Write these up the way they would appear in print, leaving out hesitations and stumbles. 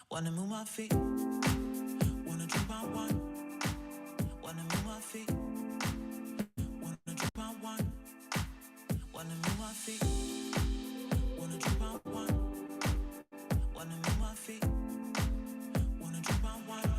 Wanna move my feet, wanna drink my wine. Wanna move my feet, wanna drink my wine. Wanna move my feet, wanna drink my wine. Wanna move my feet, wanna drink my wine.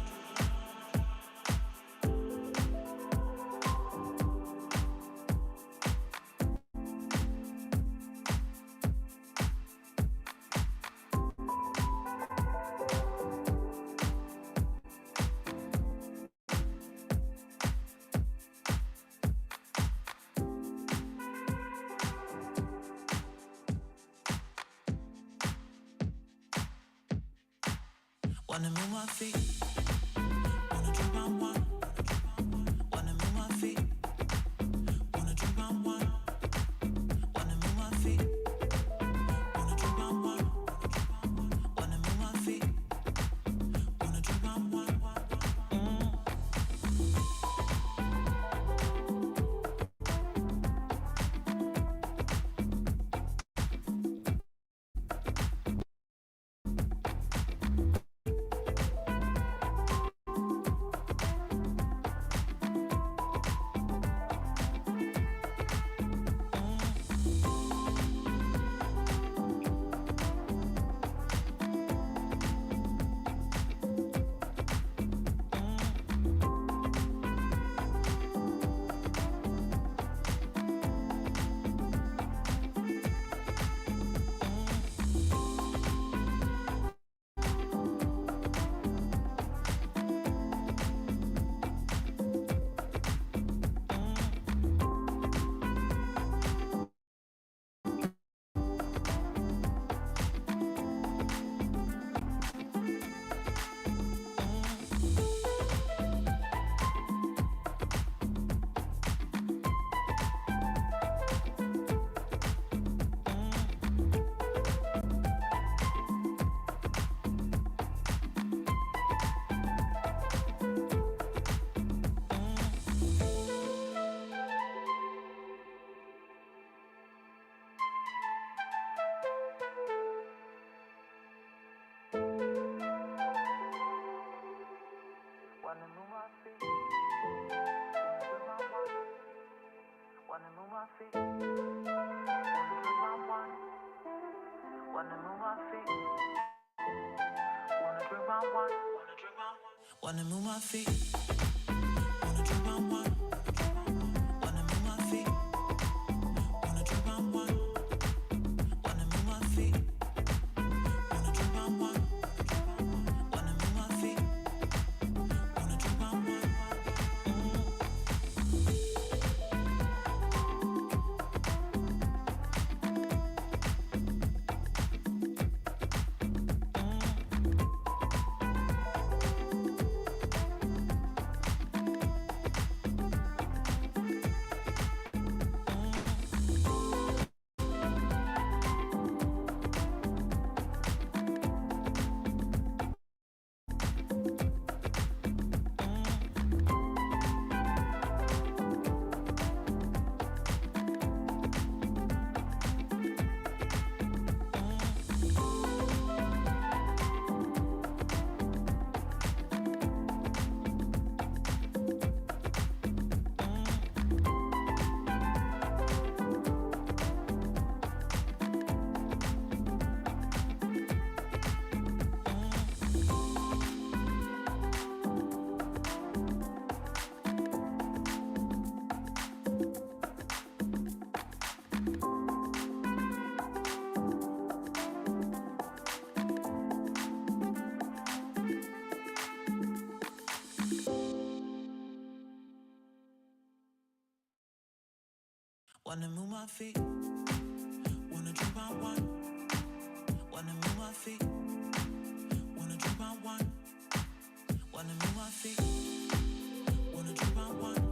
Wanna move my feet, wanna drink my wine. Wanna move my feet, wanna drink my wine. Wanna move my feet, wanna drink my wine. Wanna move my feet, wanna drink my wine. Wanna move my feet, wanna move my feet, wanna drink my wine. Wanna move my feet, wanna drink my wine. Wanna move my feet, wanna drink my wine. Wanna move my feet, wanna drink my wine. Wanna move my feet, wanna drink my wine. Wanna move my feet, wanna drink my wine. Wanna move my feet, wanna drink my wine. Wanna move my feet, wanna drink my wine. Wanna move my feet, wanna drink my wine.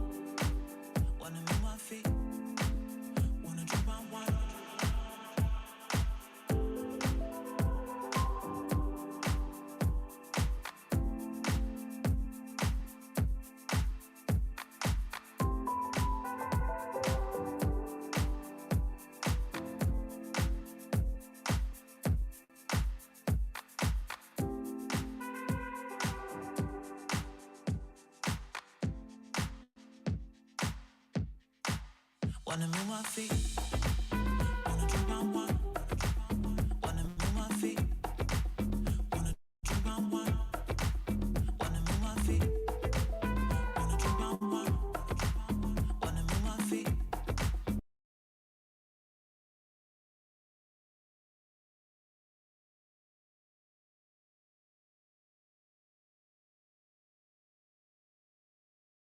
Wanna move my feet, wanna drink my wine. Wanna move my feet. Wanna drink my wine. Wanna move my feet. Wanna drink my wine. Wanna move my feet. Wanna drink my wine. Wanna move my feet.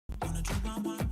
Wanna drink my wine.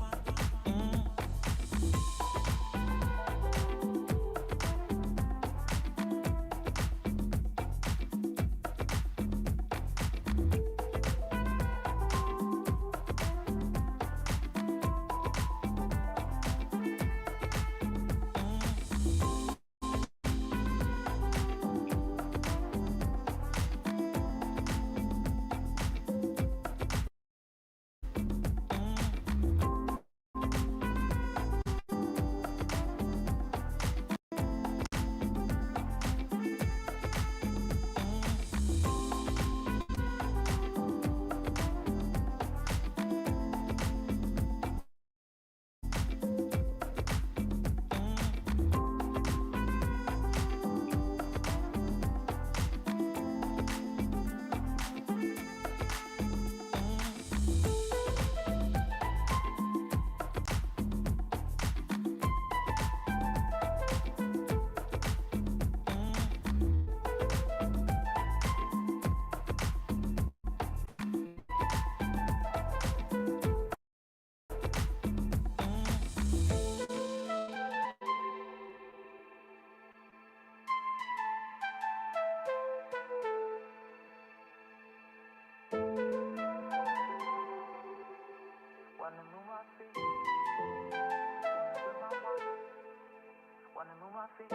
Wanna move my feet.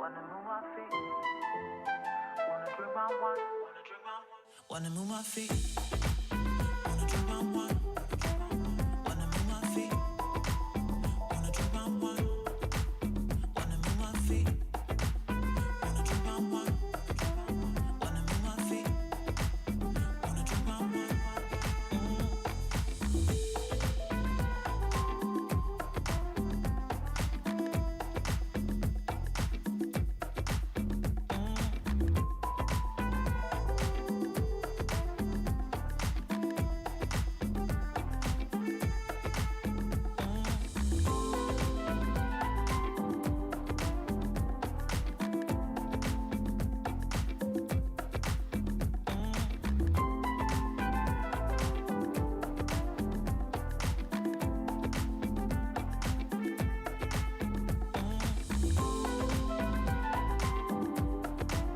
Wanna move my feet. Wanna drink my wine. Wanna move my feet. Wanna drink my wine. Wanna move my feet. Wanna drink my wine. Wanna move my feet. Wanna drink my wine. Wanna move my feet. Wanna drink my wine. Wanna move my feet.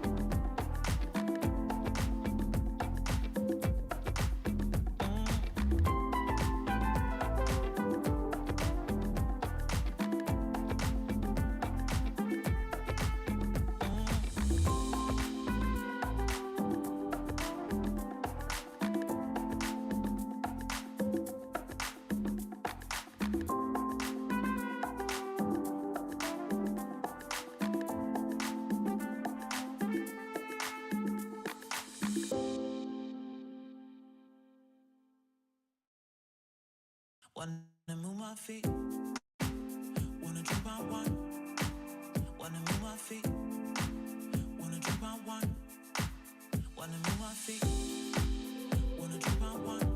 Wanna drink my wine. Wanna move my feet. Wanna drink my wine. Wanna move my feet. Wanna drink my wine. Wanna move my feet. Wanna drink my wine.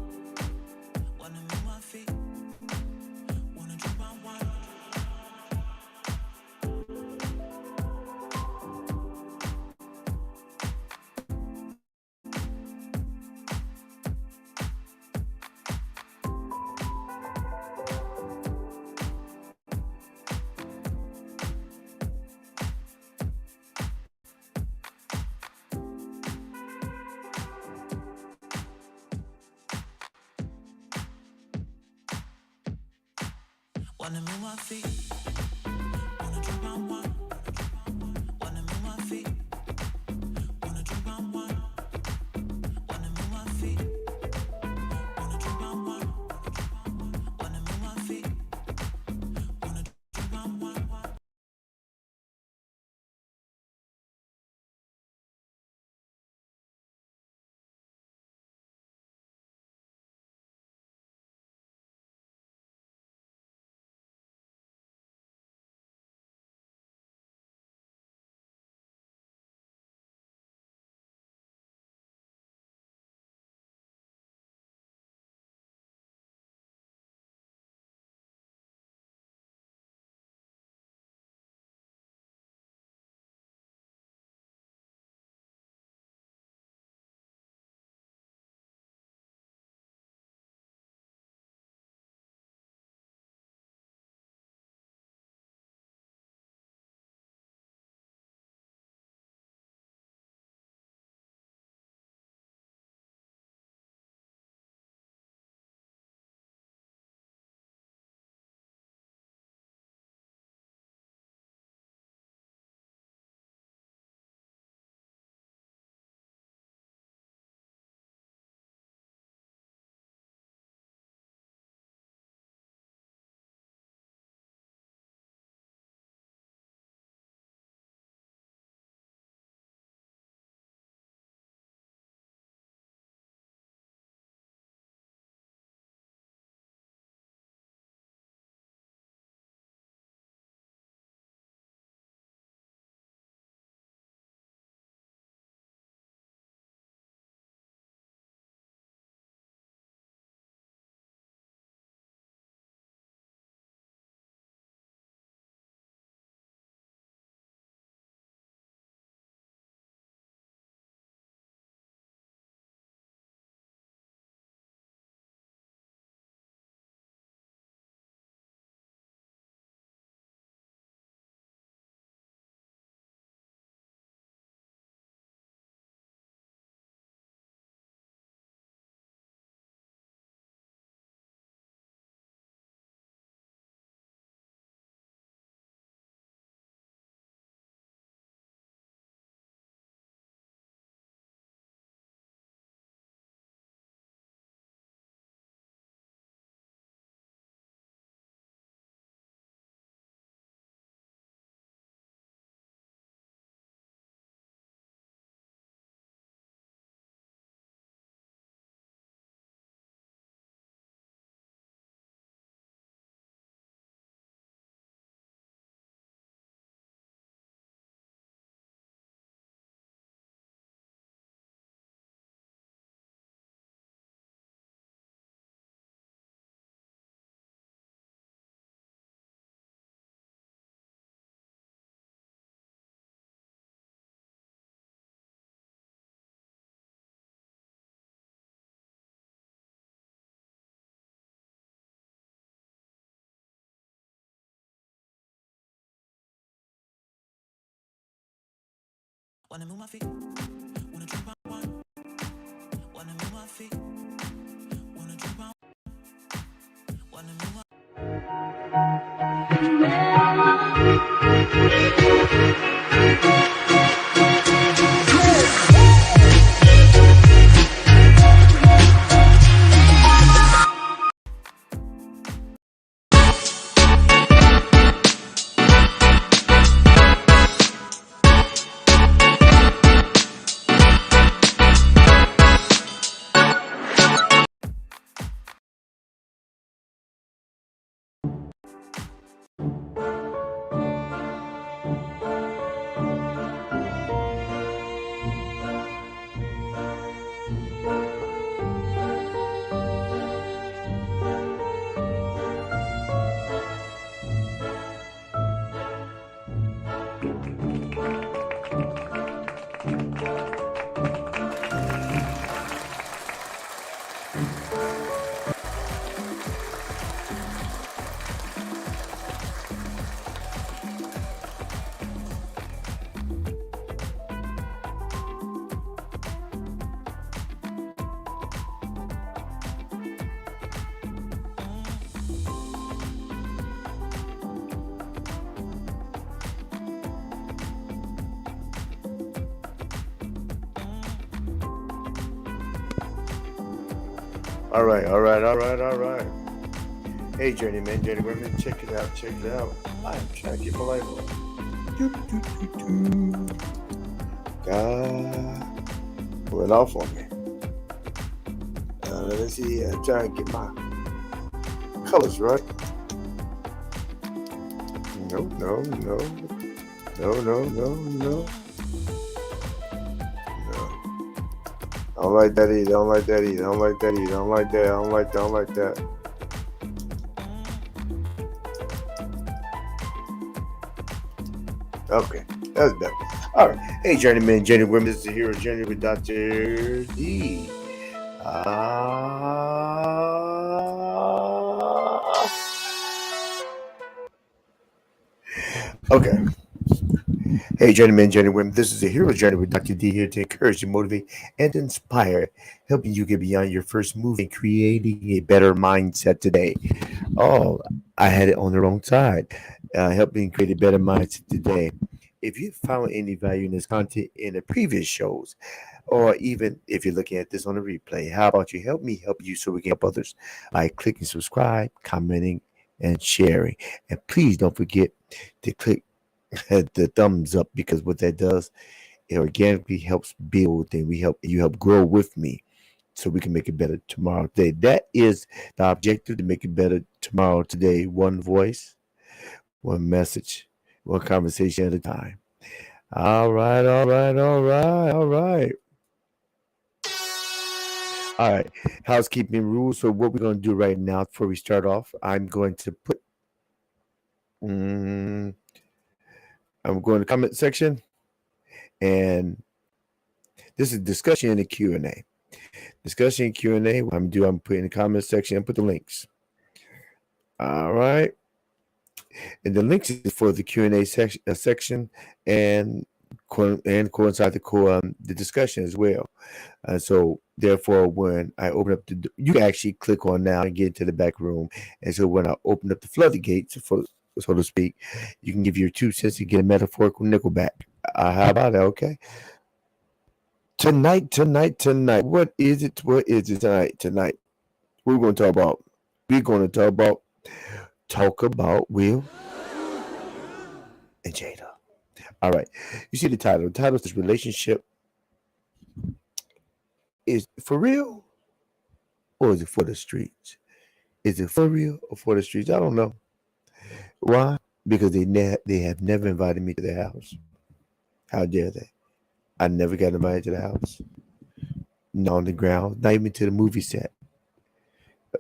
Wanna move my feet. Wanna drink my wine. Wanna move my feet. Wanna drink my wine. Wanna move my feet. Wanna drink my wine. Wanna move my feet. Wanna drink my wine. Wanna move my feet. Wanna drink my wine. Wanna move my feet, wanna drink my wine. Wanna move my feet, wanna drink my, wanna move my. All right, all right, all right, all right. Hey, journeyman, journeywomen, check it out, check it out. I am trying to keep my life on. God went off on me. Let's see, I'm trying to get my colors right. No, no, no. No, no, no, no. I don't like that either. I don't like that either. I don't like that either. I don't like that. I don't like that. I don't like that. Okay, that's better. All right. Hey, journeyman, journeywomen, this is the Hero Journey with Dr. D. Okay. Hey, journeymen, journeywomen, this is the Hero Journey with Dr. D here to encourage you, motivate, and inspire, helping you get beyond your first move and creating a better mindset today. Oh, I had it on the wrong side. Helping create a better mindset today. If you found any value in this content in the previous shows, or even if you're looking at this on a replay, how about you help me help you so we can help others by clicking subscribe, commenting, and sharing. And please don't forget to click the thumbs up, because what that does, it organically helps build, and you help grow with me so we can make it better tomorrow today. That is the objective, to make it better tomorrow today, one voice, one message, one conversation at a time. All right, all right, all right, all right. All right, housekeeping rules. So what we're going to do right now before we start off, I'm going to I'm going to comment section, and this is discussion and a Q&A. Discussion and Q&A. What I'm doing, I'm putting in the comment section and put the links. All right. And the links is for the Q&A section and coincide the discussion as well. So therefore, when I open up you can actually click on now and get into the back room. And so when I open up the floodgates, so to speak, you can give your 2 cents and get a metaphorical nickel back. How about that? Okay. Tonight. What is it? What is it tonight? What we're going to talk about? We're going to talk about Will and Jada. All right. You see the title. The title is Relationship is for real, or is it for the streets? Is it for real or for the streets? I don't know. Why? Because they have never invited me to their house. How dare they? I never got invited to the house. Not on the ground, not even to the movie set.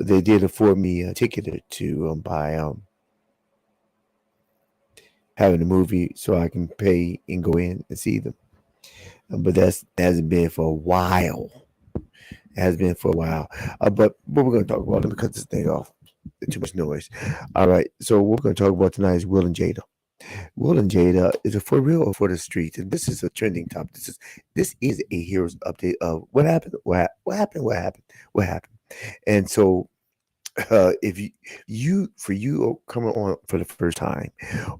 They did afford me a ticket or two by having a movie so I can pay and go in and see them. But that hasn't been for a while. It has been for a while. But we're going to talk about, let me cut this thing off. Too much noise. All right. So what we're going to talk about tonight is Will and Jada. Will and Jada, is it for real or for the streets? And this is a trending topic. This is a hero's update of what happened, what happened. And so, if you coming on for the first time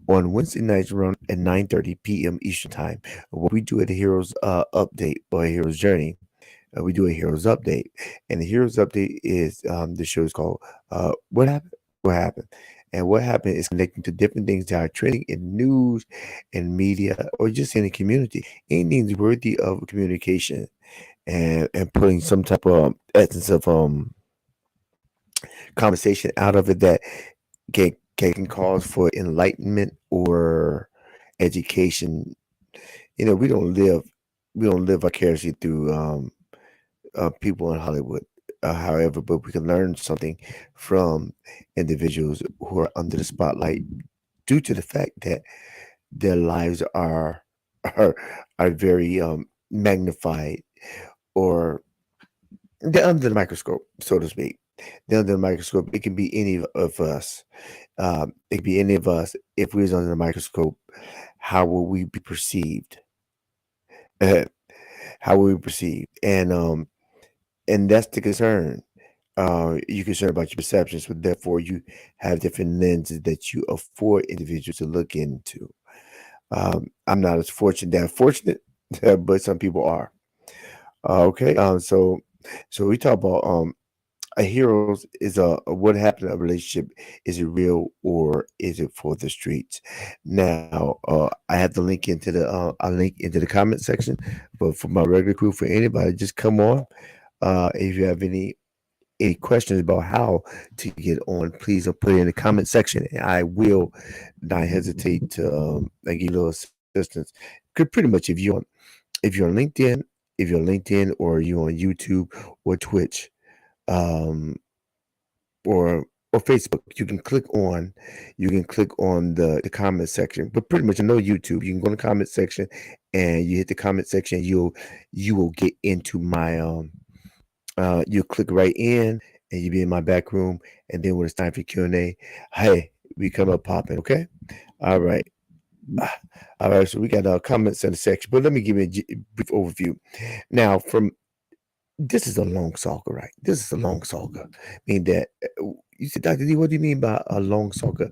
on Wednesday nights around at 9:30 p.m. Eastern time, what we do at the Heroes Update or Heroes Journey, we do a Heroes Update, and the Heroes Update is the show is called What Happened, What Happened, and what happened is connecting to different things that are trending in news and media or just in the community. Anything's worthy of communication and putting some type of essence of conversation out of it that can cause for enlightenment or education. You know, we don't live vicariously through people in Hollywood. However, but we can learn something from individuals who are under the spotlight due to the fact that their lives are are very magnified, or they're under the microscope, so to speak. They're under the microscope. It can be any of us. It could be any of us. If we was under the microscope, how will we be perceived? Uh, how will we be perceived? And that's the concern. You're concerned about your perceptions, but therefore you have different lenses that you afford individuals to look into. I'm not as fortunate, but some people are. Okay. So we talk about a hero's is a what happened in a relationship. Is it real or is it for the streets? Now, I have the link into the I'll link into the comment section, but for my regular crew, for anybody, just come on. If you have any questions about how to get on, please put it in the comment section, and I will not hesitate to give you a little assistance. 'Cause pretty much, if you're on LinkedIn, or you on YouTube or Twitch, um, or Facebook, you can click on the comment section. But pretty much, I know YouTube. You can go in the comment section, and you hit the comment section. You will get into my you'll click right in, and you'll be in my back room. And then when it's time for Q&A, hey, we come up popping. Okay, all right. Ah, All right, so we got comments in the section, but let me give you a brief overview. Now, from this is a long saga, right? This is a long saga. I mean that you said, Dr. D, what do you mean by a long saga?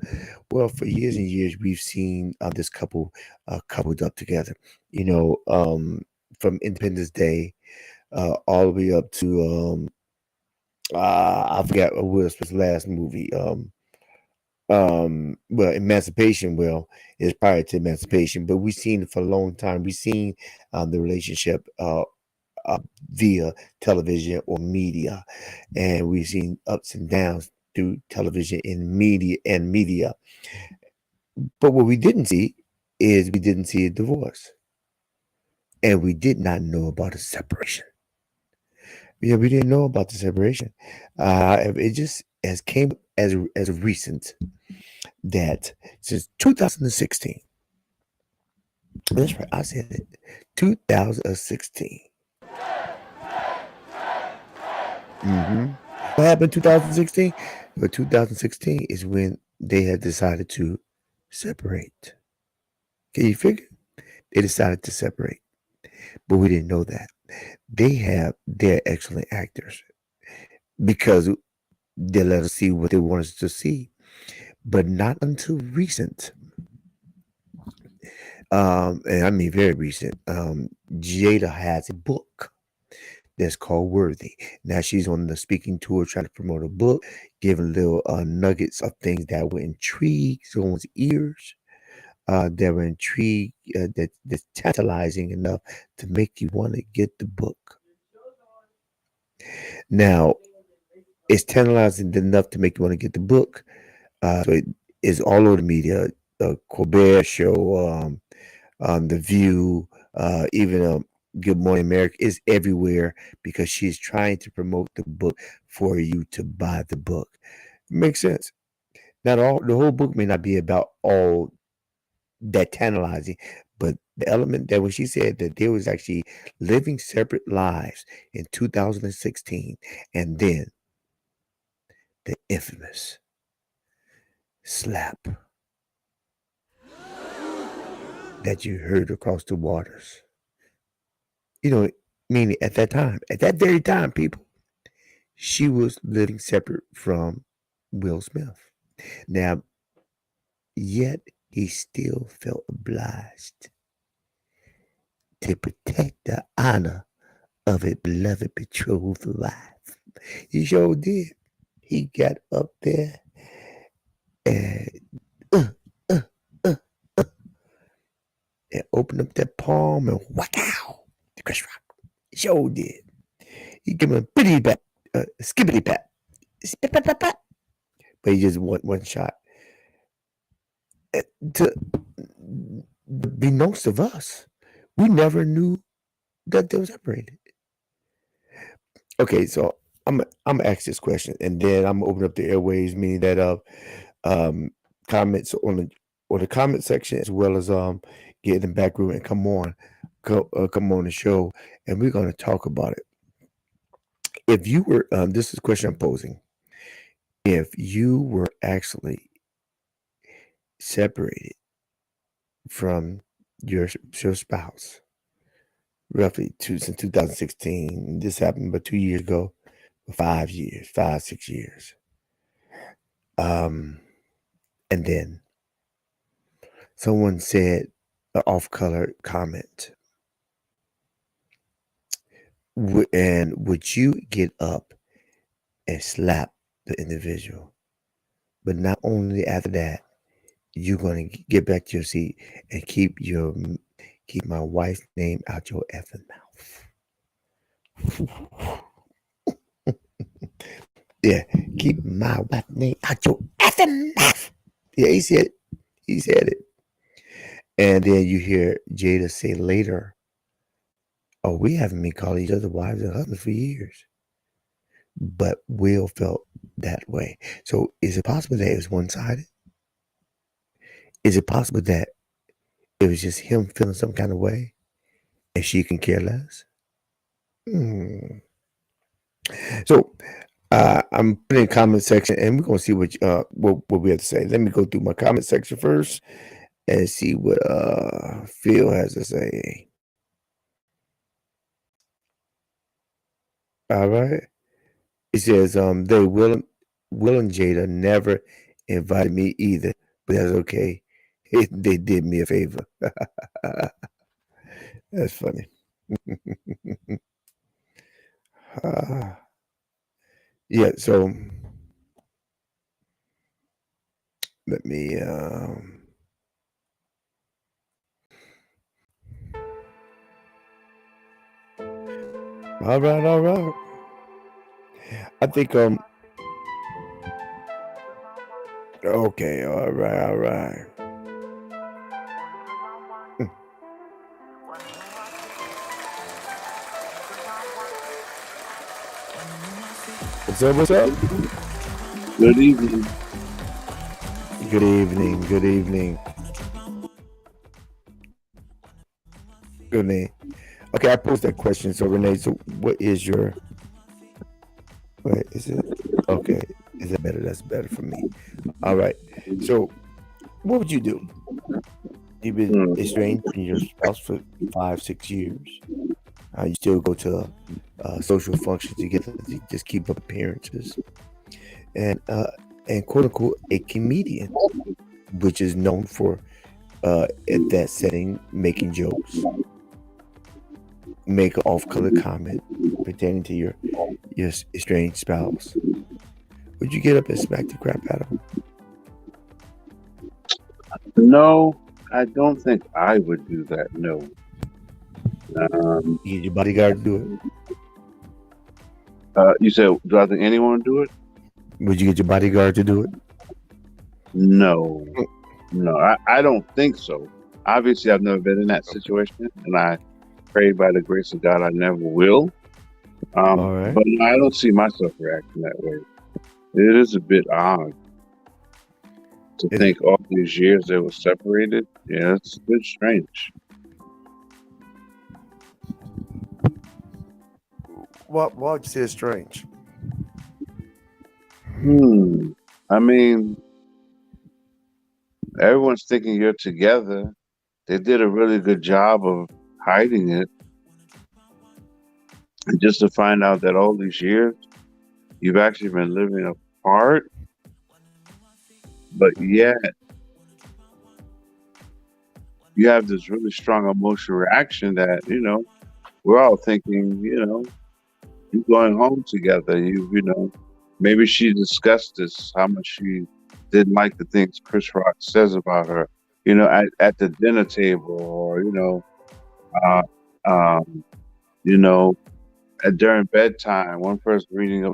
Well, for years and years, we've seen this couple coupled up together. You know, from Independence Day all the way up to I forgot what was his last movie. Well, Emancipation. Well, is prior to Emancipation, but we've seen it for a long time. We've seen the relationship uh, via television or media, and we've seen ups and downs through television and media. But what we didn't see is we didn't see a divorce, and we did not know about a separation. Yeah, we didn't know about the separation. It just as came as recent that since 2016. That's right, I said it. 2016. Hmm. What happened in 2016? Well, 2016 is when they had decided to separate. Can you figure? They decided to separate, but we didn't know that. They're excellent actors because they let us see what they wanted us to see, but not until recent. And I mean very recent. Jada has a book that's called Worthy. Now she's on the speaking tour trying to promote a book, giving little nuggets of things that will intrigue someone's ears, that were intrigued, that's tantalizing enough to make you want to get the book. Now, it's tantalizing enough to make you want to get the book. So it is all over the media. Colbert Show, The View, even Good Morning America is everywhere because she's trying to promote the book for you to buy the book. Makes sense. Not all the whole book may not be about all that tantalizing, but the element that when she said that there was actually living separate lives in 2016, and then the infamous slap. that you heard across the waters. You know, meaning at that very time, people, she was living separate from Will Smith. Now, yet he still felt obliged to protect the honor of his beloved betrothed wife. He sure did. He got up there and uh, uh, uh, and opened up that palm and whack out the Chris Rock. He sure did. He gave him a bitty bat, skippity pat, spit, pat, pat, pat. But he just one shot. To be most of us, we never knew that they were separated. Okay, so I'm gonna ask this question, and then I'm gonna open up the airways, meaning that um comments on the comment section as well as get in the back room and come on the show, and we're gonna talk about it. If you were this is a question I'm posing. If you were actually separated from your spouse roughly since 2016, this happened about 2 years ago, 5 years, 6 years. And then someone said an off-color comment. And would you get up and slap the individual? But not only after that, you're gonna get back to your seat and keep my wife's name out your effing mouth. Yeah, keep my wife's name out your effing mouth. Yeah, he said it. He said it. And then you hear Jada say later, "Oh, we haven't been calling each other wives and husbands for years." But Will felt that way. So is it possible that it was one-sided? Is it possible that it was just him feeling some kind of way and she can care less? Hmm. So I'm putting in the comment section and we're gonna see what we have to say. Let me go through my comment section first and see what Phil has to say. All right. He says, they Will and Jada never invited me either, but that's okay. They did me a favor. That's funny. uh, yeah, so let me all right. I think okay, all right. What's up? Good evening. Good evening. Good evening. Good evening. Okay, I posed that question. So Renee, so what is your wait, is it okay? Is that better? That's better for me. All right. So what would you do? You've been Hmm. estranged from your spouse for 5, 6 years. You still go to social functions together to just keep up appearances, and quote unquote a comedian, which is known for at that setting making jokes, make an off-color comment pertaining to your estranged spouse. Would you get up and smack the crap out of him? No, I don't think I would do that. No. You get your bodyguard to do You said, do I think anyone would do it? it? Would you get your bodyguard to do it? No. No, I don't think so. Obviously, I've never been in that situation, and I pray by the grace of God I never will. All right. But no, I don't see myself reacting that way. It is a bit odd to think all these years they were separated. Yeah, it's a bit strange. Why would you say it's strange? I mean, everyone's thinking you're together. they did a really good job of hiding it, and just to find out that all these years you've actually been living apart, but Hmm. yet you have this really strong emotional reaction that we're all thinking, you going home together. Maybe she discussed this, how much she didn't like the things Chris Rock says about her, at the dinner table, or, uh, um, you know, during bedtime, one person reading,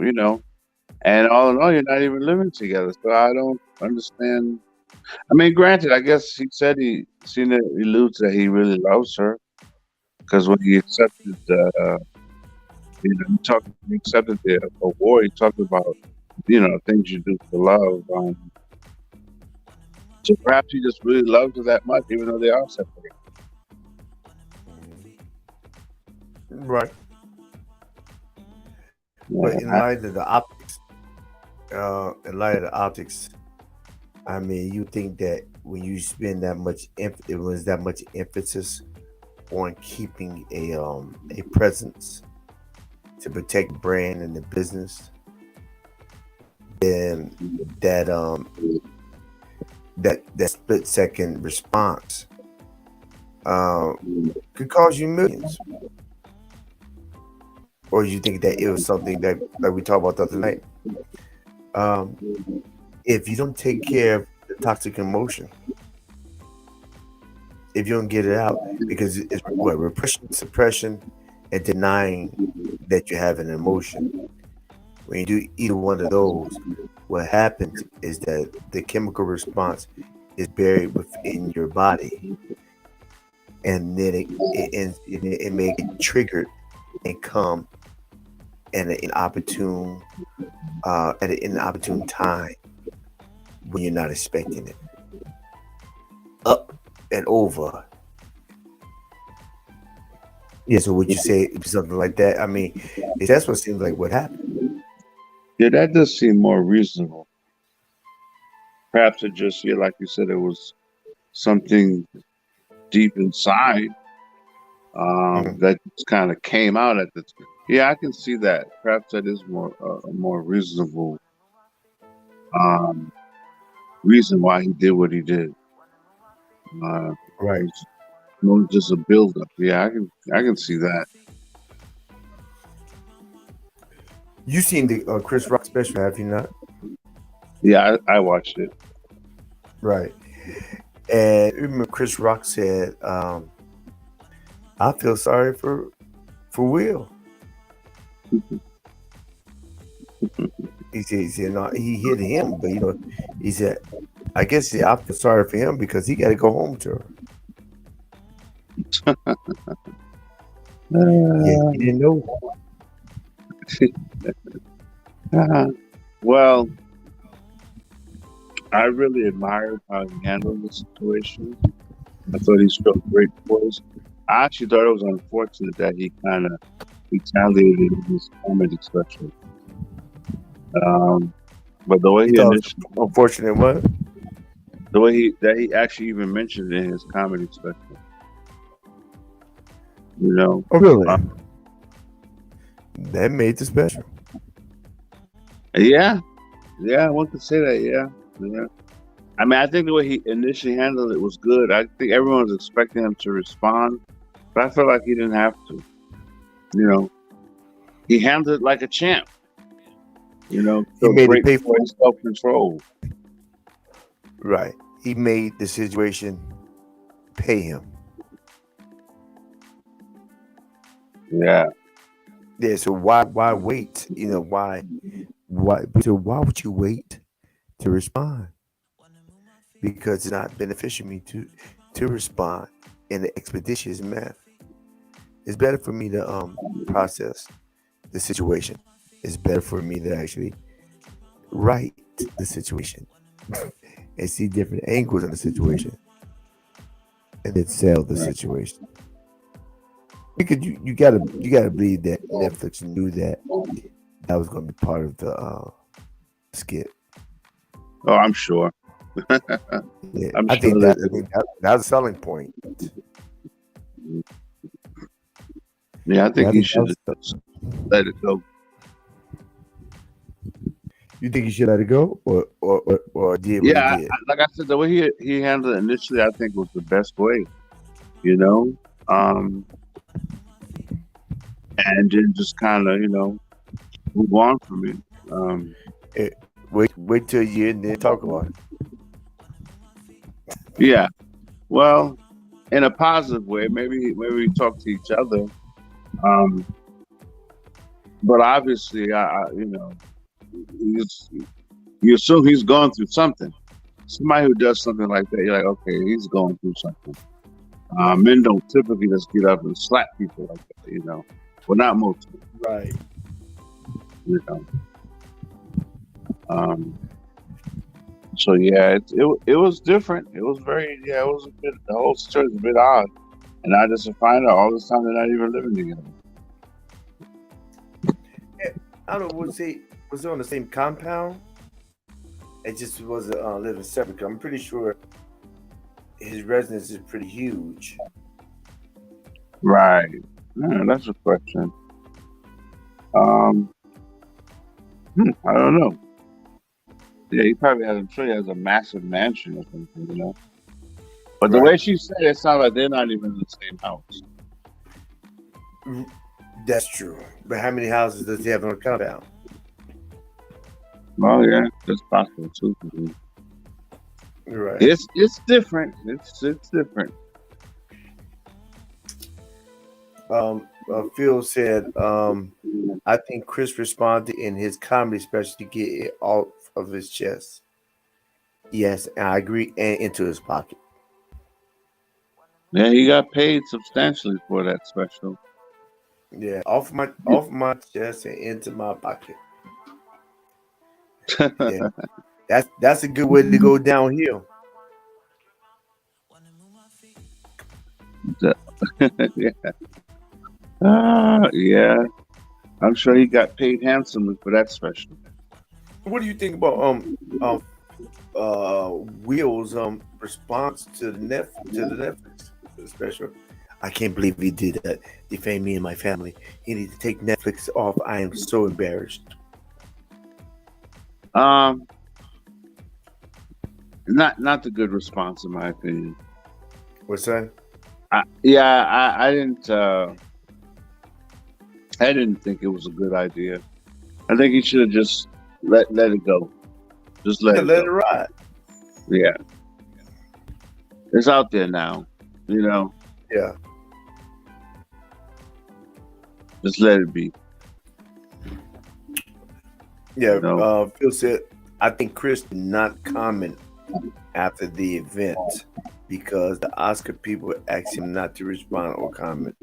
and all in all, you're not even living together. So I don't understand. I mean, granted, I guess he said he seen it alludes that he really loves her because when he accepted, he accepted the award. He talked about, things you do for love. So perhaps he just really loves her that much, even though they are separated. Right. But Yeah, in light of the optics, I mean, you think that when you spend that much, it was that much emphasis on keeping a presence to protect the brand and the business, then that that split second response uh, could cost you millions. Or you think that it was something that, like we talked about the other night, um, if you don't take care of the toxic emotion, if you don't get it out, because it's what repression, suppression, and denying that you have an emotion. When you do either one of those, what happens is that the chemical response is buried within your body, and then it may get triggered and come at an inopportune at an inopportune time when you're not expecting it. Up and over. Yeah. So would you say something like that? I mean, that's what seems like what happened. yeah, that does seem more reasonable. Perhaps it just, yeah, like you said, it was something deep inside Mhm. that just kind of came out at the. Yeah, I can see that. Perhaps that is more a more reasonable um, reason why he did what he did. Uh, it Right. was more just a buildup. Yeah, I can see that. You seen the Chris Rock special, have you not? Yeah, I watched it. Right. And remember, Chris Rock said, "I feel sorry for Will." He said, no, he hit him, but he said, I guess I feel sorry for him because he got to go home to her. Yeah, Uh, he didn't know. well, I really admired how he handled the situation. I thought he showed great poise. I actually thought it was unfortunate that he kind of retaliated in his comedy special. Um, but He thought it was unfortunate. What? the way he actually even mentioned it in his comedy special, you know, Oh, really? uh, That made the special. yeah, yeah, one could say that, yeah, yeah. I mean, I think the way he initially handled it was good. I think everyone was expecting him to respond, but I felt like he didn't have to. You know, he handled it like a champ. He So made it great pay for for him. his self control. Right. He made the situation pay him. Yeah, Yeah. So why wait? Why would you wait to respond? Because it's not beneficial me to respond in an expeditious manner. It's better for me to process the situation. It's better for me to actually write the situation and see different angles on the situation and then sell the right. situation. Because you gotta believe that Netflix knew that that was going to be part of the skit. Oh, I'm sure. Yeah, I'm I sure think they that I did. think that was a selling point. Yeah, I Yeah, think I he think that should was. have just let it go. You think you should let it go, or did what he Yeah, did? like I said, the way he handled it initially, I think was the best way. You know, um, and then just kind of move on from it. Um, Eh, wait till a year and then talk about it. yeah, well, in a positive way, maybe we talk to each other. Um, but obviously, he's, you assume he's going through something. Somebody who does something like that, you're like, okay, he's going through something. Men don't typically just get up and slap people like that. Well, not most, Right. you know. Um, so yeah, it was different. It was very it was a bit. The whole story is a bit odd, and I just find out all this time they're not even living together. I don't know. Was it on the same compound? It just was living separate. I'm pretty sure his residence is pretty huge. Right. Yeah, that's a question. Um, I don't know. Yeah, he probably has. I'm sure he has a massive mansion or something. But the Right. way she said it, it sounds like they're not even in the same house. That's true. But how many houses does he have on the compound? Oh yeah, that's possible too. Right. It's different. It's different. Phil said, I think Chris responded in his comedy special to get it off of his chest. Yes, I agree, and into his pocket. Yeah, he got paid substantially for that special. Yeah, off my chest and into my pocket. Yeah, that's a good way to go downhill. Yeah. Yeah. I'm sure he got paid handsomely for that special. What do you think about Will's response to the Netflix special? I can't believe he did that. Defame me and my family. He need to take Netflix off. I am so embarrassed. Um, not the good response in my opinion. What's that? I didn't think it was a good idea. I think he should have just let it go. Just let Yeah, it let it go. ride. Yeah, it's out there now. You know, Yeah, just let it be. yeah. You know, Phil said, I think Chris did not comment after the event because the Oscar people asked him not to respond or comment.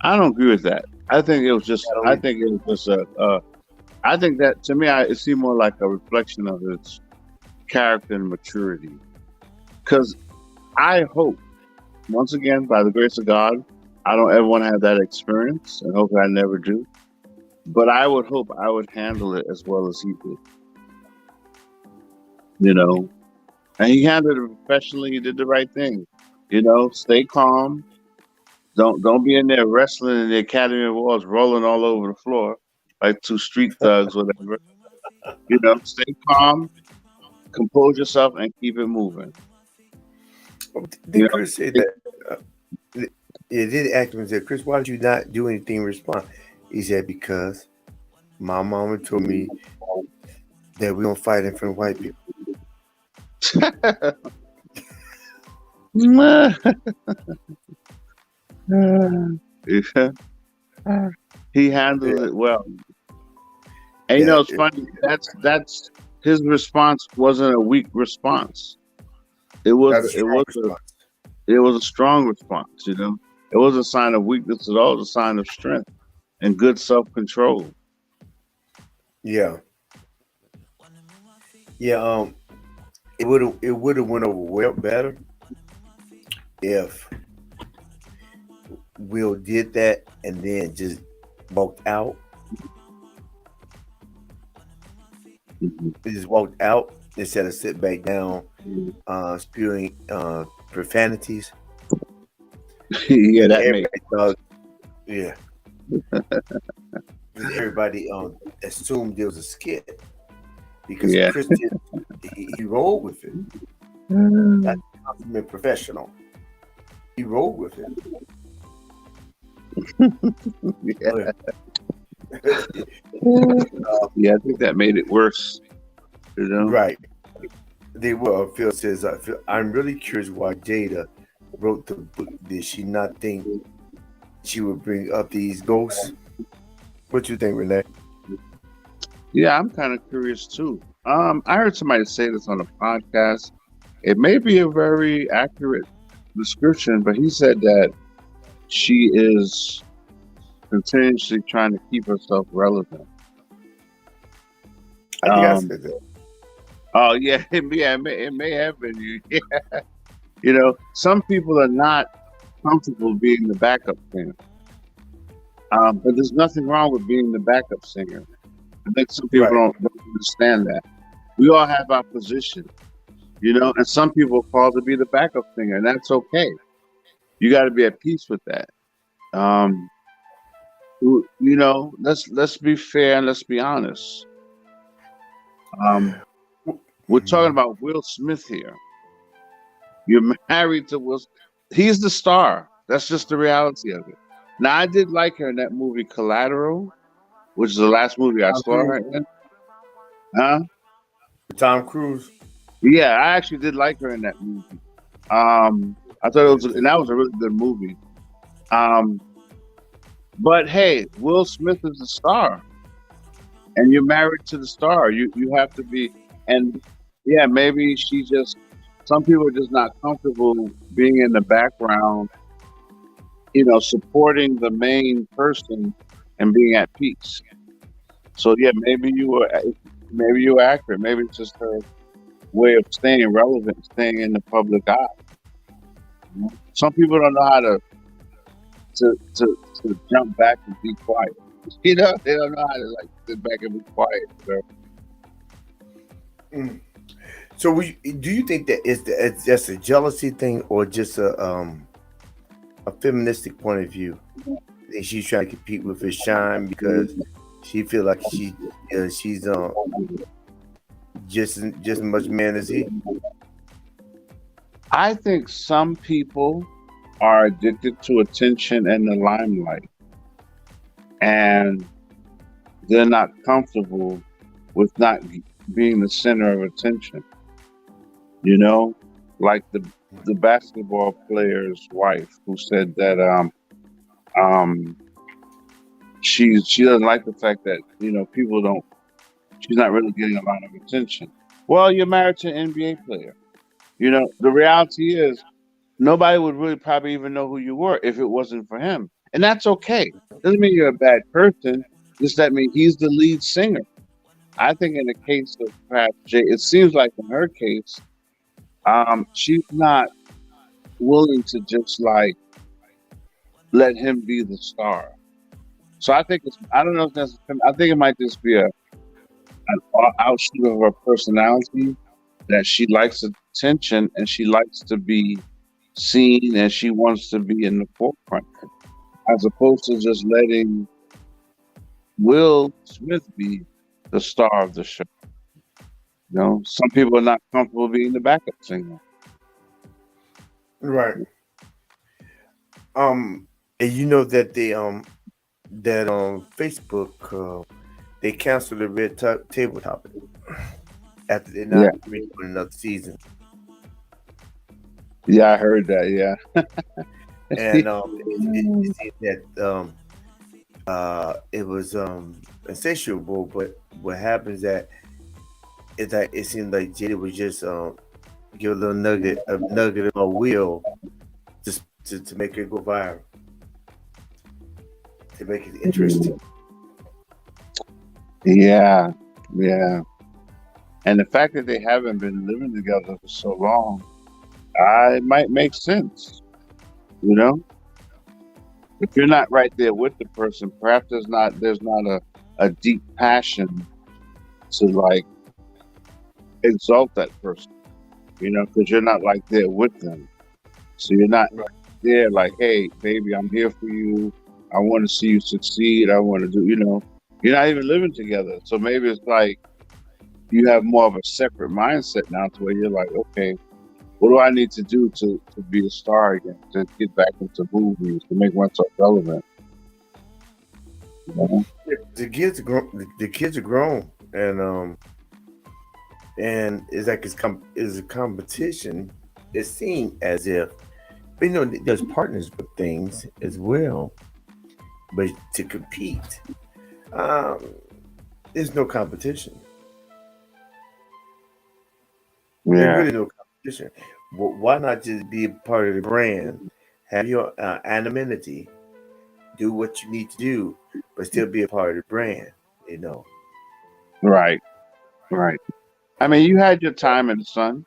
I don't agree with that. I think it was just. I don't I either. think it was just a. I think that to me, it seemed more like a reflection of his character and maturity. Because I hope, once again, by the grace of God, I don't ever want to have that experience, and hope I never do. But I would hope I would handle it as well as he did. You know, and he handled it professionally. He did the right thing. Stay calm. Don't be in there wrestling in the Academy Awards, rolling all over the floor like two street thugs, whatever. Stay calm, compose yourself, and keep it moving. You Did Chris say know, that? Uh, it did ask him and said, Chris, why did you not do anything in response? He said, because my mama told me that we don't fight in front of white people. Yeah. He Yeah, handled it well. And yeah, it's funny. That's his response wasn't a weak response. It was that's a it strong was a response. it was a strong response. It was a sign of weakness at all. It was a sign of strength and good self control. Yeah, yeah. It would have went over well better if Will did that and then just walked out. Mhm. He just walked out instead of sit back down, spewing profanities, Yeah, and that makes everybody thought. Yeah, because everybody assumed there was a skit because Yeah. Christian he rolled with it. That's consummate professional. He rolled with it. Yeah. Oh, Yeah, I think that made it worse. You know. right. They will. Phil says, I'm really curious why Jada wrote the book. Did she not think she would bring up these ghosts? What you think, Renee? Yeah, I'm kind of curious too. I heard somebody say this on a podcast. It may be a very accurate description, but he said that she is continuously trying to keep herself relevant. I think I Um, said that. oh yeah, it may have been you. You know, some people are not comfortable being the backup singer, but there's nothing wrong with being the backup singer. I think some people Right. don't understand that. We all have our position, you know, and some people fall to be the backup singer, and that's okay. You got to be at peace with that. Um, you know, let's be fair and let's be honest. Um, we're talking Mhm. about Will Smith here. You're married to Will. He's the star. That's just the reality of it. Now, I did like her in that movie Collateral, which is the last movie I Tom saw her Cruise. in. Huh? Tom Cruise. Yeah, I actually did like her in that movie. I thought it was, and that was a really good movie. Um, but hey, Will Smith is the star, and you're married to the star. You have to be, and yeah, maybe she just. Some people are just not comfortable being in the background, you know, supporting the main person and being at peace. So yeah, maybe you were accurate. Maybe it's just her way of staying relevant, staying in the public eye. You know? Some people don't know how to jump back and be quiet. You know, they don't know how to like sit back and be quiet. So, Mm. So, do you think that it's just a jealousy thing or just a feministic point of view? Think she's trying to compete with his shine because she feel like she's just as much man as he. I think some people are addicted to attention and the limelight, and they're not comfortable with not being the center of attention. You know, like the basketball player's wife who said that um she doesn't like the fact that people don't. She's not really getting a lot of attention. Well, you're married to an NBA player. You know, the reality is nobody would really probably even know who you were if it wasn't for him, and that's okay. Doesn't mean you're a bad person. Just that means he's the lead singer. I think in the case of perhaps Jay, it seems like in her case, she's not willing to just like let him be the star. So I think it's I don't know if that's I think it might just be an outshoot of her personality that she likes attention and she likes to be seen and she wants to be in the forefront as opposed to just letting Will Smith be the star of the show. You know, some people are not comfortable being the backup singer. Right. And you know that that on Facebook they canceled the table topic after they're Yeah, not redoing another season. yeah, I heard that. Yeah, And it seemed that it was insatiable, but what happens that it's like it seemed like Jada was just give a little nugget of a wheel just to make it go viral, to make it interesting. yeah, yeah. And the fact that they haven't been living together for so long, it might make sense. You know, if you're not right there with the person, perhaps there's not a deep passion to like exalt that person. You know, because you're not like there with them, so you're not Right. there like, hey, baby, I'm here for you. I want to see you succeed. I want to do, you're not even living together. So maybe it's like you have more of a separate mindset now to where you're like, okay, what do I need to do to be a star again, to get back into movies, to make myself relevant? You know? The kids are grown. The kids are grown, and it's like is a competition. It's seen as if, but there's partners with things as well. But to compete, um, there's no competition. There's Yeah, really no competition. Why not just be a part of the brand? Have your anonymity, do what you need to do, but still be a part of the brand. You know, right, right. I mean, you had your time in the sun.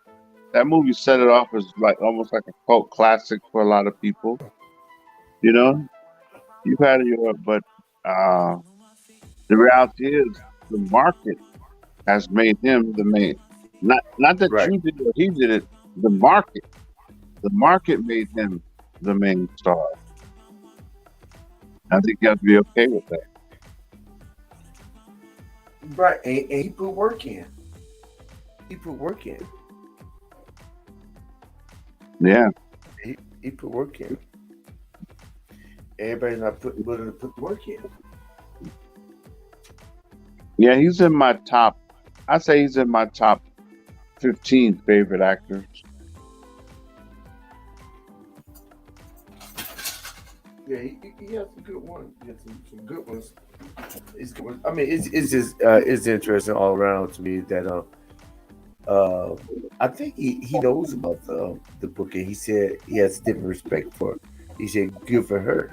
That movie set it off as like almost like a cult classic for a lot of people. You know, you've had your, but uh, the reality is the market has made him the main. Not that right? you did it or he did it. The market, the market made him the main star. I think you have to be okay with that. Right, and he put work in. He put work in. Yeah, He put work in. Everybody's not willing to put the work in. yeah. He's in my top. I say he's in my top 15 favorite actors. Yeah, he has some good ones. He has some good ones. It's good ones. I mean, it's just it's interesting all around to me that uh I think he knows about the book, and he said he has different respect for it. He said good for her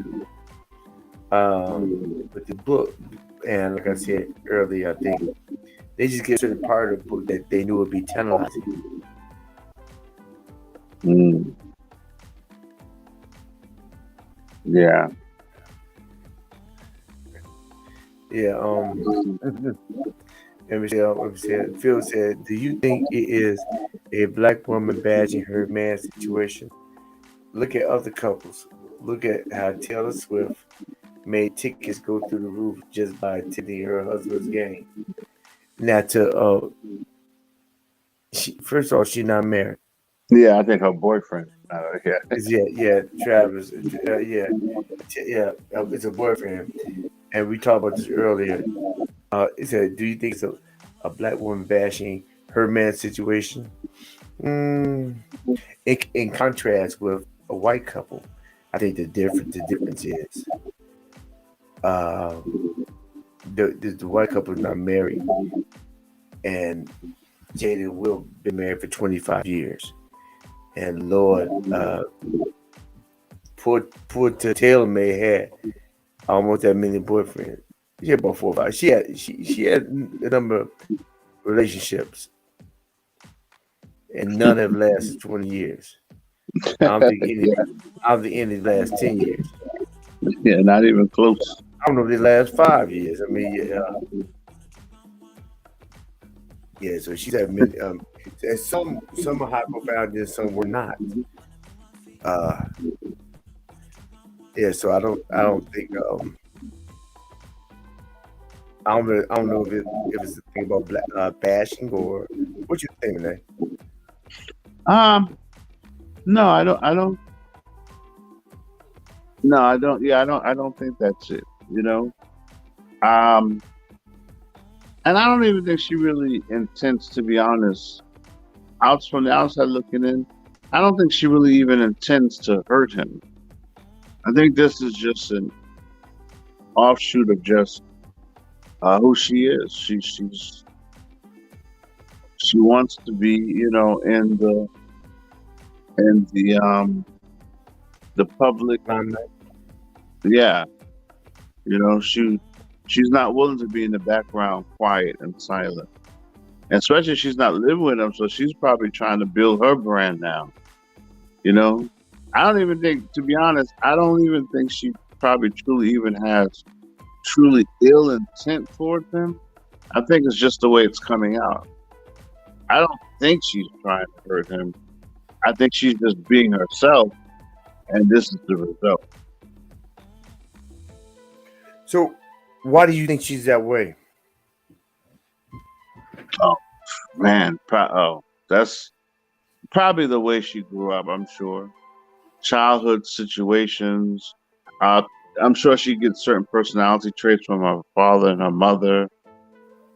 with the book, and like I said earlier, I think they just get a certain part of the book that they knew would be tantalizing. Mm, yeah. Yeah. Let me say, Phil said, "Do you think it is a black woman bashing her man situation? Look at other couples. Look at how Taylor Swift made tickets go through the roof just by attending her husband's game. Now, first of all, she's not married. Yeah, I think her boyfriend. Yeah. Yeah, Travis. It's a boyfriend, and we talked about this earlier. It said, do you think it's a black woman bashing her man situation? Mm, in contrast with a white couple, I think the difference is uh, the white couple is not married, and Jada will be married for 25 years. And Lord, poor Taylor May had almost that many boyfriends. She had about 4 or 5. She had a number of relationships, and none have lasted 20 years. I don't think any. I don't think any last 10 years. Yeah, not even close. I don't know if they last 5 years. I mean, yeah. So she's had many. And some are high profile, and some were not. Uh, yeah. So I don't think. I don't know if it's a thing about bashing or what you think, man. Um, no, I don't. I don't. No, I don't. Yeah, I don't. I don't think that's it. You know. Um, and I don't even think she really intends, to be honest. Out from the outside looking in, I don't think she really even intends to hurt him. I think this is just an offshoot of just who she is. She wants to be, in the public. Limelight. Yeah, she's not willing to be in the background, quiet and silent. And especially she's not living with him, so she's probably trying to build her brand now. You know, I don't even think, to be honest, I don't even think she probably truly even has truly ill intent towards him. I think it's just the way it's coming out. I don't think she's trying to hurt him. I think she's just being herself, and this is the result. So, why do you think she's that way? Oh man, that's probably the way she grew up. I'm sure childhood situations. Uh, I'm sure she gets certain personality traits from her father and her mother,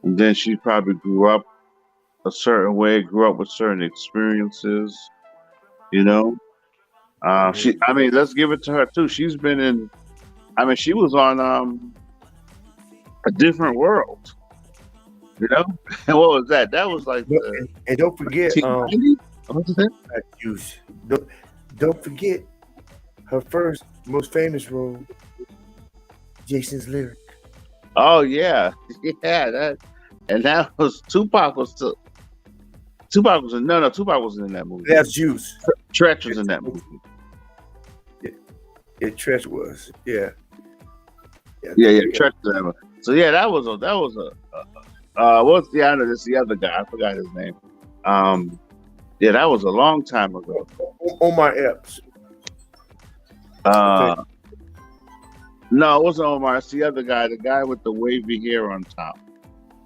and then she probably grew up a certain way, grew up with certain experiences. You know, Hmm. she. I mean, let's give it to her too. She's been in. I mean, she was on a different world. You know, and what was that? That was like the And don't forget, 1990s. What was that? Juice. Don't, don't forget her first most famous role, Jason's lyric. Oh yeah, yeah. That and that was Tupac was still Tupac was in no Tupac wasn't in that movie. That's Juice. Tretch was It, in that movie. it Tresh was. Yeah. Yeah, I Yeah, think yeah, I got. Tretch was in that movie. So yeah, what's the honor? This the other guy. I forgot his name. Um, yeah, that was a long time ago. Omar Epps. I think. Uh, no, it wasn't Omar. It's the other guy, the guy with the wavy hair on top.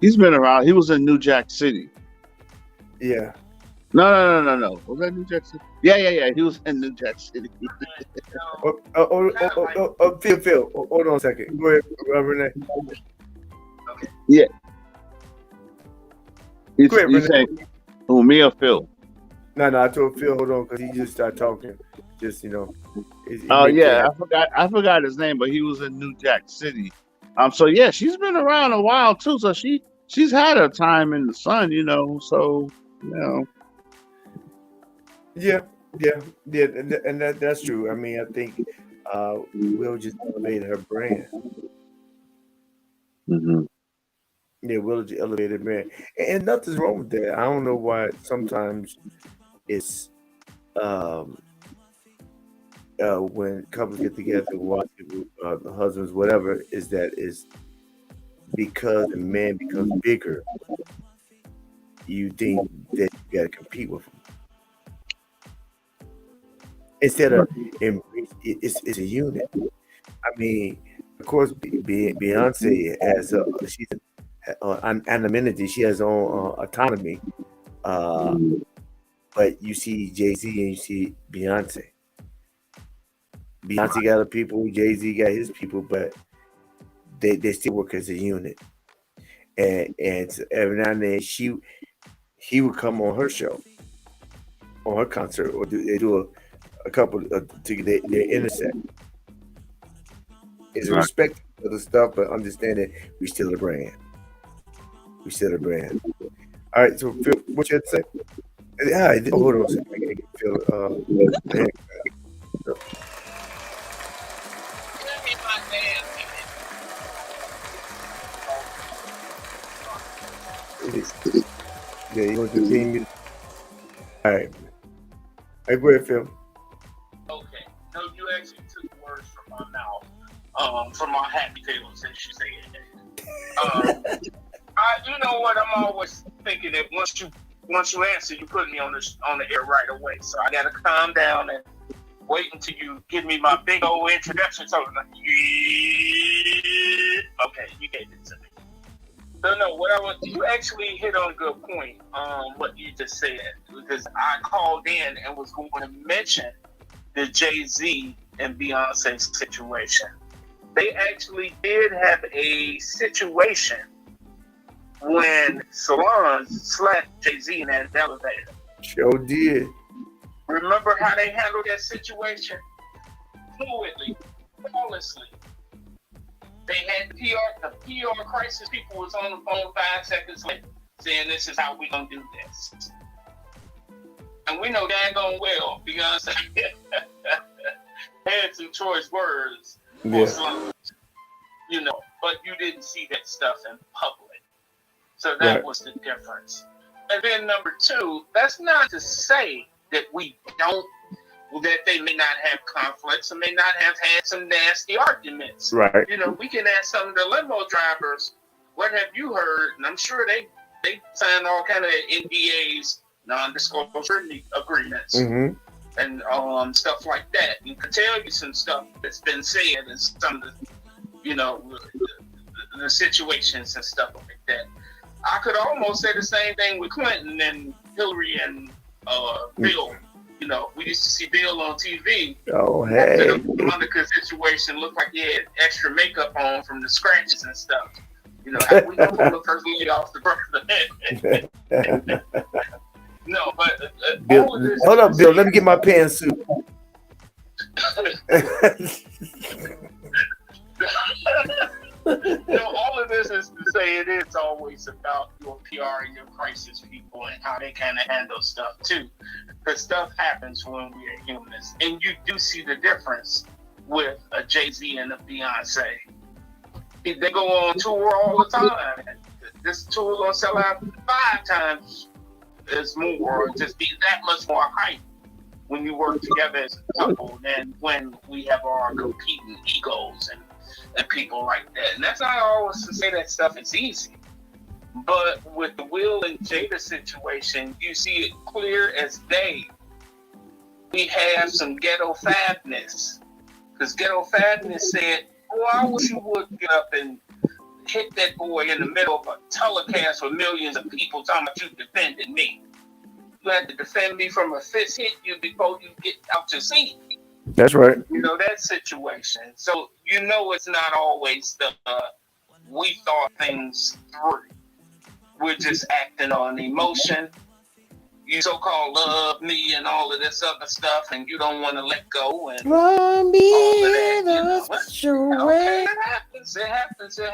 He's been around. He was in New Jack City. Yeah. No. Was that New Jack City? Yeah, yeah, yeah. He was in New Jack City. Phil. Hold on a second. Go ahead, Renee. Yeah, Go ahead, you Renee. saying who, me or Phil? No, I told Phil, hold on, because he just started talking. Just, it Oh may play yeah, out. I forgot his name, but he was in New Jack City. So yeah, she's been around a while too. So she's had her time in the sun, So you know, Yeah, yeah, and that's true. I mean, I think Will just elevated her brand. hmm Yeah, Will just elevated brand, and nothing's wrong with that. I don't know why sometimes it's um, when couples get together, watch the husbands, whatever, is because the man becomes bigger, you think that you got to compete with him instead of embrace. It's a unit. I mean, of course, Beyonce has she's anonymity. She has her own autonomy. Uh, but you see Jay Z and you see Beyonce. Beyonce got her people. Jay Z got his people, but they still work as a unit. And so every now and then he would come on her show, on her concert, or they do a couple to they intersect. It's a right. respect for the stuff, but understanding we still a brand. We still a brand. All right, so Phil, what you had to say? Yeah, hold on a second. I gotta get Phil. Man, yeah, you want to continue? All right. Hey, go ahead, Phil. Okay. No, you actually took words from my mouth. From my happy table since you said that. You know what? I'm always thinking that once you answer, you put me on the air right away. So I gotta calm down and wait until you give me my big old introduction. So like, yeah. Okay, you gave it to me. So no, you actually hit on a good point. What you just said, because I called in and was going to mention the Jay-Z and Beyonce situation. They actually did have a situation when Solange slapped Jay-Z in that elevator. Sure did. Remember how they handled that situation? Fluidly, flawlessly. They had the PR crisis people was on the phone 5 seconds later saying this is how we gonna do this. And we know daggone well Beyonce had some choice words for Solange, but you didn't see that stuff in public. So that was the difference. And then number two, that's not to say that that they may not have conflicts and may not have had some nasty arguments. Right. We can ask some of the limo drivers, what have you heard? And I'm sure they signed all kind of NDAs, non-disclosure agreements, and stuff like that. And can tell you some stuff that's been said and some of the the situations and stuff like that. I could almost say the same thing with Clinton and Hillary and Bill. We used to see Bill on TV. Oh, After hey. the Monica situation, looked like he had extra makeup on from the scratches and stuff. How we gonna pull the first lady off the president? No, but Bill, all of this. hold up, Bill. Let me get my pantsuit. All of this is to say it is always about your PR and your crisis people and how they kind of handle stuff too. Because stuff happens when we are humans, and you do see the difference with a Jay-Z and a Beyonce. They go on tour all the time. This tour gonna sell out 5 times as more, or just be that much more hype when you work together as a couple than when we have our competing egos and people like that. And that's not always to say that stuff is easy. But with the Will and Jada situation, you see it clear as day. We have some ghetto fadness. Because ghetto fadness said, "Oh, I wish you would get up and hit that boy in the middle of a telecast with millions of people talking about you defending me. You had to defend me from a fist hit you before you get out your seat." That's right. That situation. So it's not always the we thought things through. We're just acting on emotion. You so-called love me and all of this other stuff, and you don't want to let go and all of that. Okay, it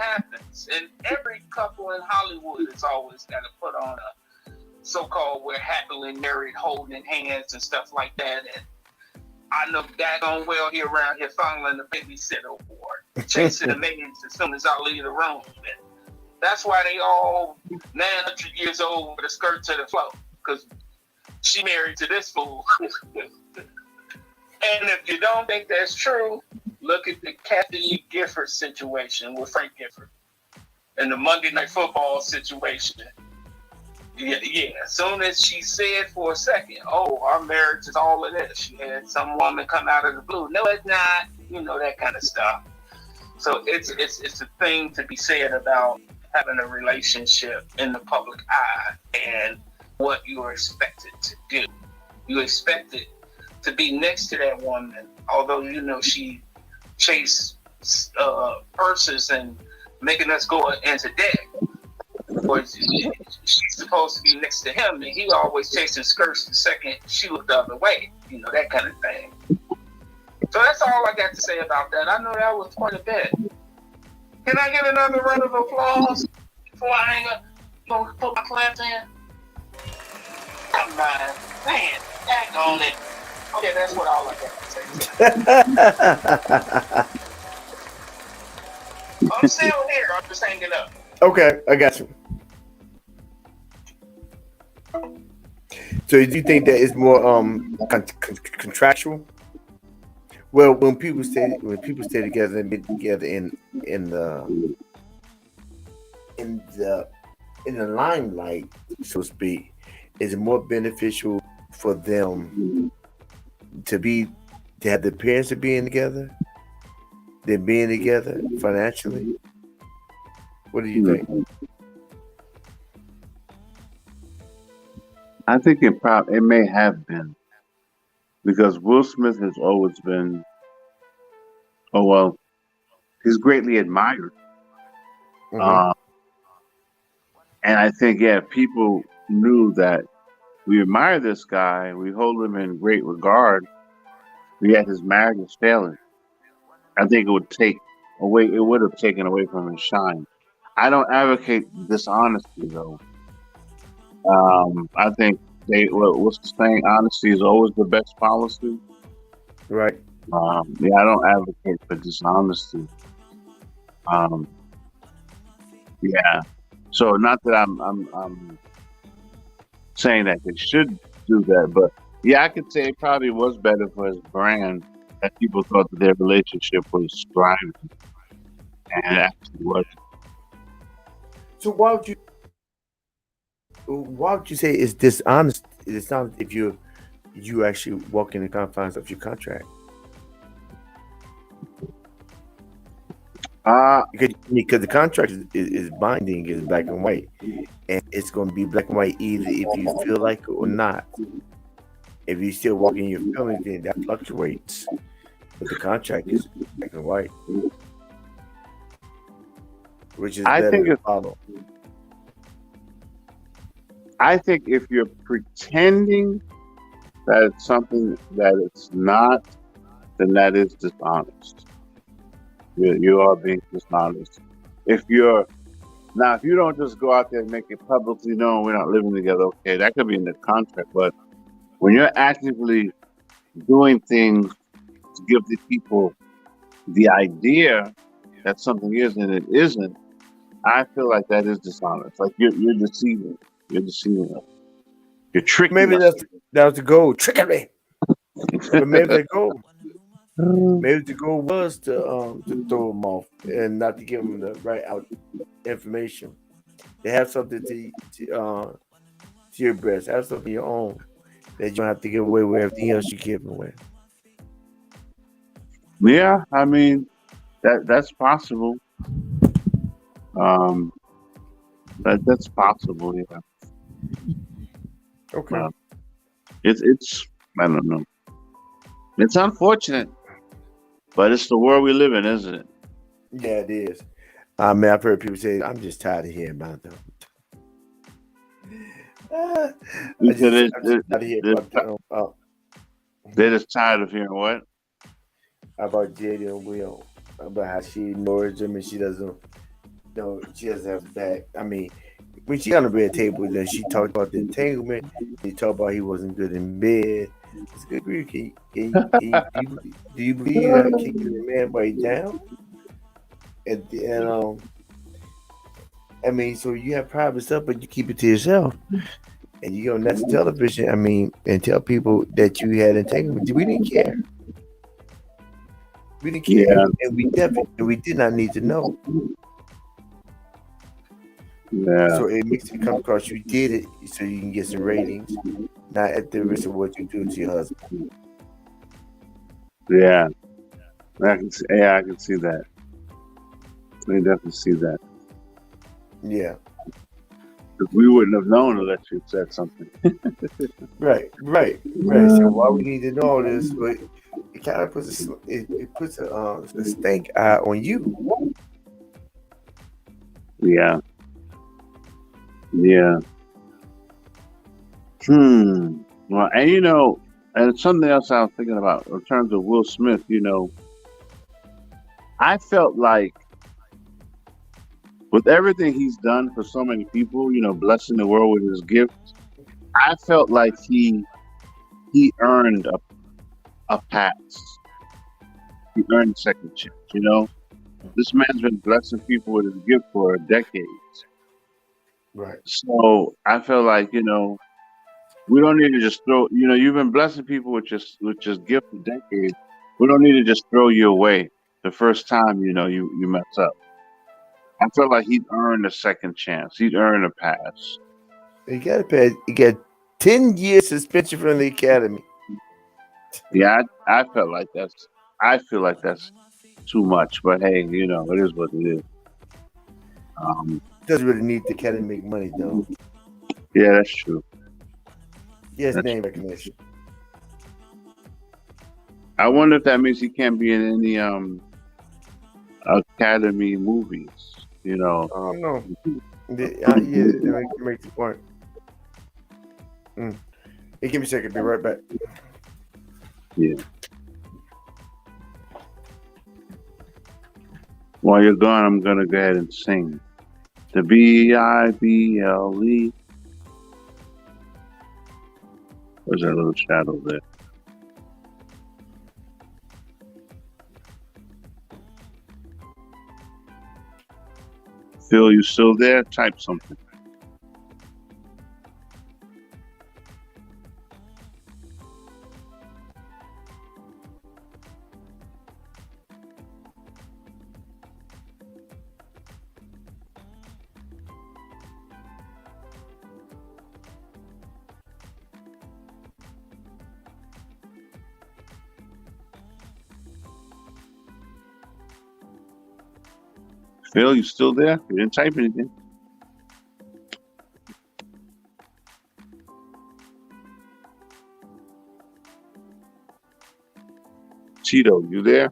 happens. And every couple in Hollywood has always got to put on a so-called we're happily married, holding hands and stuff like that. And I know daggone well he around here following the babysitter award, chasing the maids as soon as I leave the room. And that's why they all 900 years old with a skirt to the floor, because she married to this fool. And if you don't think that's true, look at the Kathy Lee Gifford situation with Frank Gifford and the Monday Night Football situation. Yeah. As soon as she said for a second, "Oh, our marriage is all of this," she had some woman come out of the blue. "No, it's not." That kind of stuff. So it's a thing to be said about having a relationship in the public eye and what you are expected to do. You expected to be next to that woman, although she chased purses and making us go into debt. Or she's supposed to be next to him, and he always chasing skirts the second she looked the other way. That kind of thing. So that's all I got to say about that. I know that was quite a bit. Can I get another round of applause before I hang up? You gonna put my claps in? Come on, man, act on it. Okay, that's what all I got to say. I'm still here. I'm just hanging up. Okay, I got you. So do you think that is more contractual? Well, when people stay together and be together in the limelight, so to speak, is it more beneficial for them to have the parents of being together than being together financially? What do you think? I think it may have been, because Will Smith has always been, he's greatly admired. Mm-hmm. And I think, people knew that we admire this guy, we hold him in great regard, yet his marriage is failing. I think it would have taken away from his shine. I don't advocate dishonesty, though. I think what's the saying? Honesty is always the best policy. Right. I don't advocate for dishonesty. So not that I'm saying that they should do that, but I could say it probably was better for his brand that people thought that their relationship was thriving, and it actually wasn't. So why would you say it's dishonest? It's not if you actually walk in the confines of your contract. Because the contract is binding, is black and white, and it's going to be black and white either if you feel like it or not. If you still walk in your feelings, then that fluctuates. But the contract is black and white, which is I better think to if follow. I think if you're pretending that it's something that it's not, then that is dishonest. You are being dishonest. If you're Now, if you don't just go out there and make it publicly known we're not living together, okay, that could be in the contract. But when you're actively doing things to give the people the idea that something is and it isn't, I feel like that is dishonest. Like you're deceiving. You're deceiving us. You're tricking Maybe us. that was the goal, trickery. But maybe the goal, maybe the goal was to throw them off and not to give them the right out information. They have something to your breast, have something of your own that you don't have to give away with everything else you give away. Yeah, I mean that's possible. Um, that's possible. Yeah, Okay. uh, it's I don't know. It's unfortunate, but it's the world we live in, isn't it? Yeah, it is. I mean, I've heard people say, "I'm just tired of hearing about them." Uh, Because I'm just tired of hearing they're, about them. they're just tired of hearing what? About Jada and Will, about how she ignores him and she doesn't. No, she doesn't have back. I mean, when she on the red table, then she talked about the entanglement. She talked about he wasn't good in bed. It's good grief. Do you believe that kicking a man right down? And I mean, so you have private stuff, but you keep it to yourself, and you go on national television. I mean, and tell people that you had entanglement. We didn't care. We didn't care, Yeah, and we did not need to know. yeah, So it makes it come across you did it so you can get some ratings, not at the risk of what you do to your husband. yeah. I can see that. I can definitely see that. Yeah, Because we wouldn't have known unless you said something. right. So why we need to know all this? But it kind of it puts a stank eye on you. Yeah, yeah. Well, and and something else I was thinking about in terms of Will Smith. I felt like with everything he's done for so many people, blessing the world with his gifts, I felt like he earned a pass. He earned a second chance. This man's been blessing people with his gift for decades. Right. So I feel like we don't need to just throw. You've been blessing people with just gift for decades. We don't need to just throw you away the first time you mess up. I feel like he'd earned a second chance. He'd earned a pass. You got to pay. You get 10 years suspension from the academy. Yeah, I felt like that's. I feel like that's too much. But hey, it is what it is. Um, Doesn't really need the academy to make money though. yeah, that's true. Yes, That's. name recognition. I wonder if that means he can't be in any Academy movies. I don't know. Yeah, that makes the point. Mm. Hey, give me a second. Be right back. Yeah. While you're gone, I'm gonna go ahead and sing the Bible. There's that little shadow there. Phil, you still there? Type something. Phil, you still there? You didn't type anything. Cheeto, you there?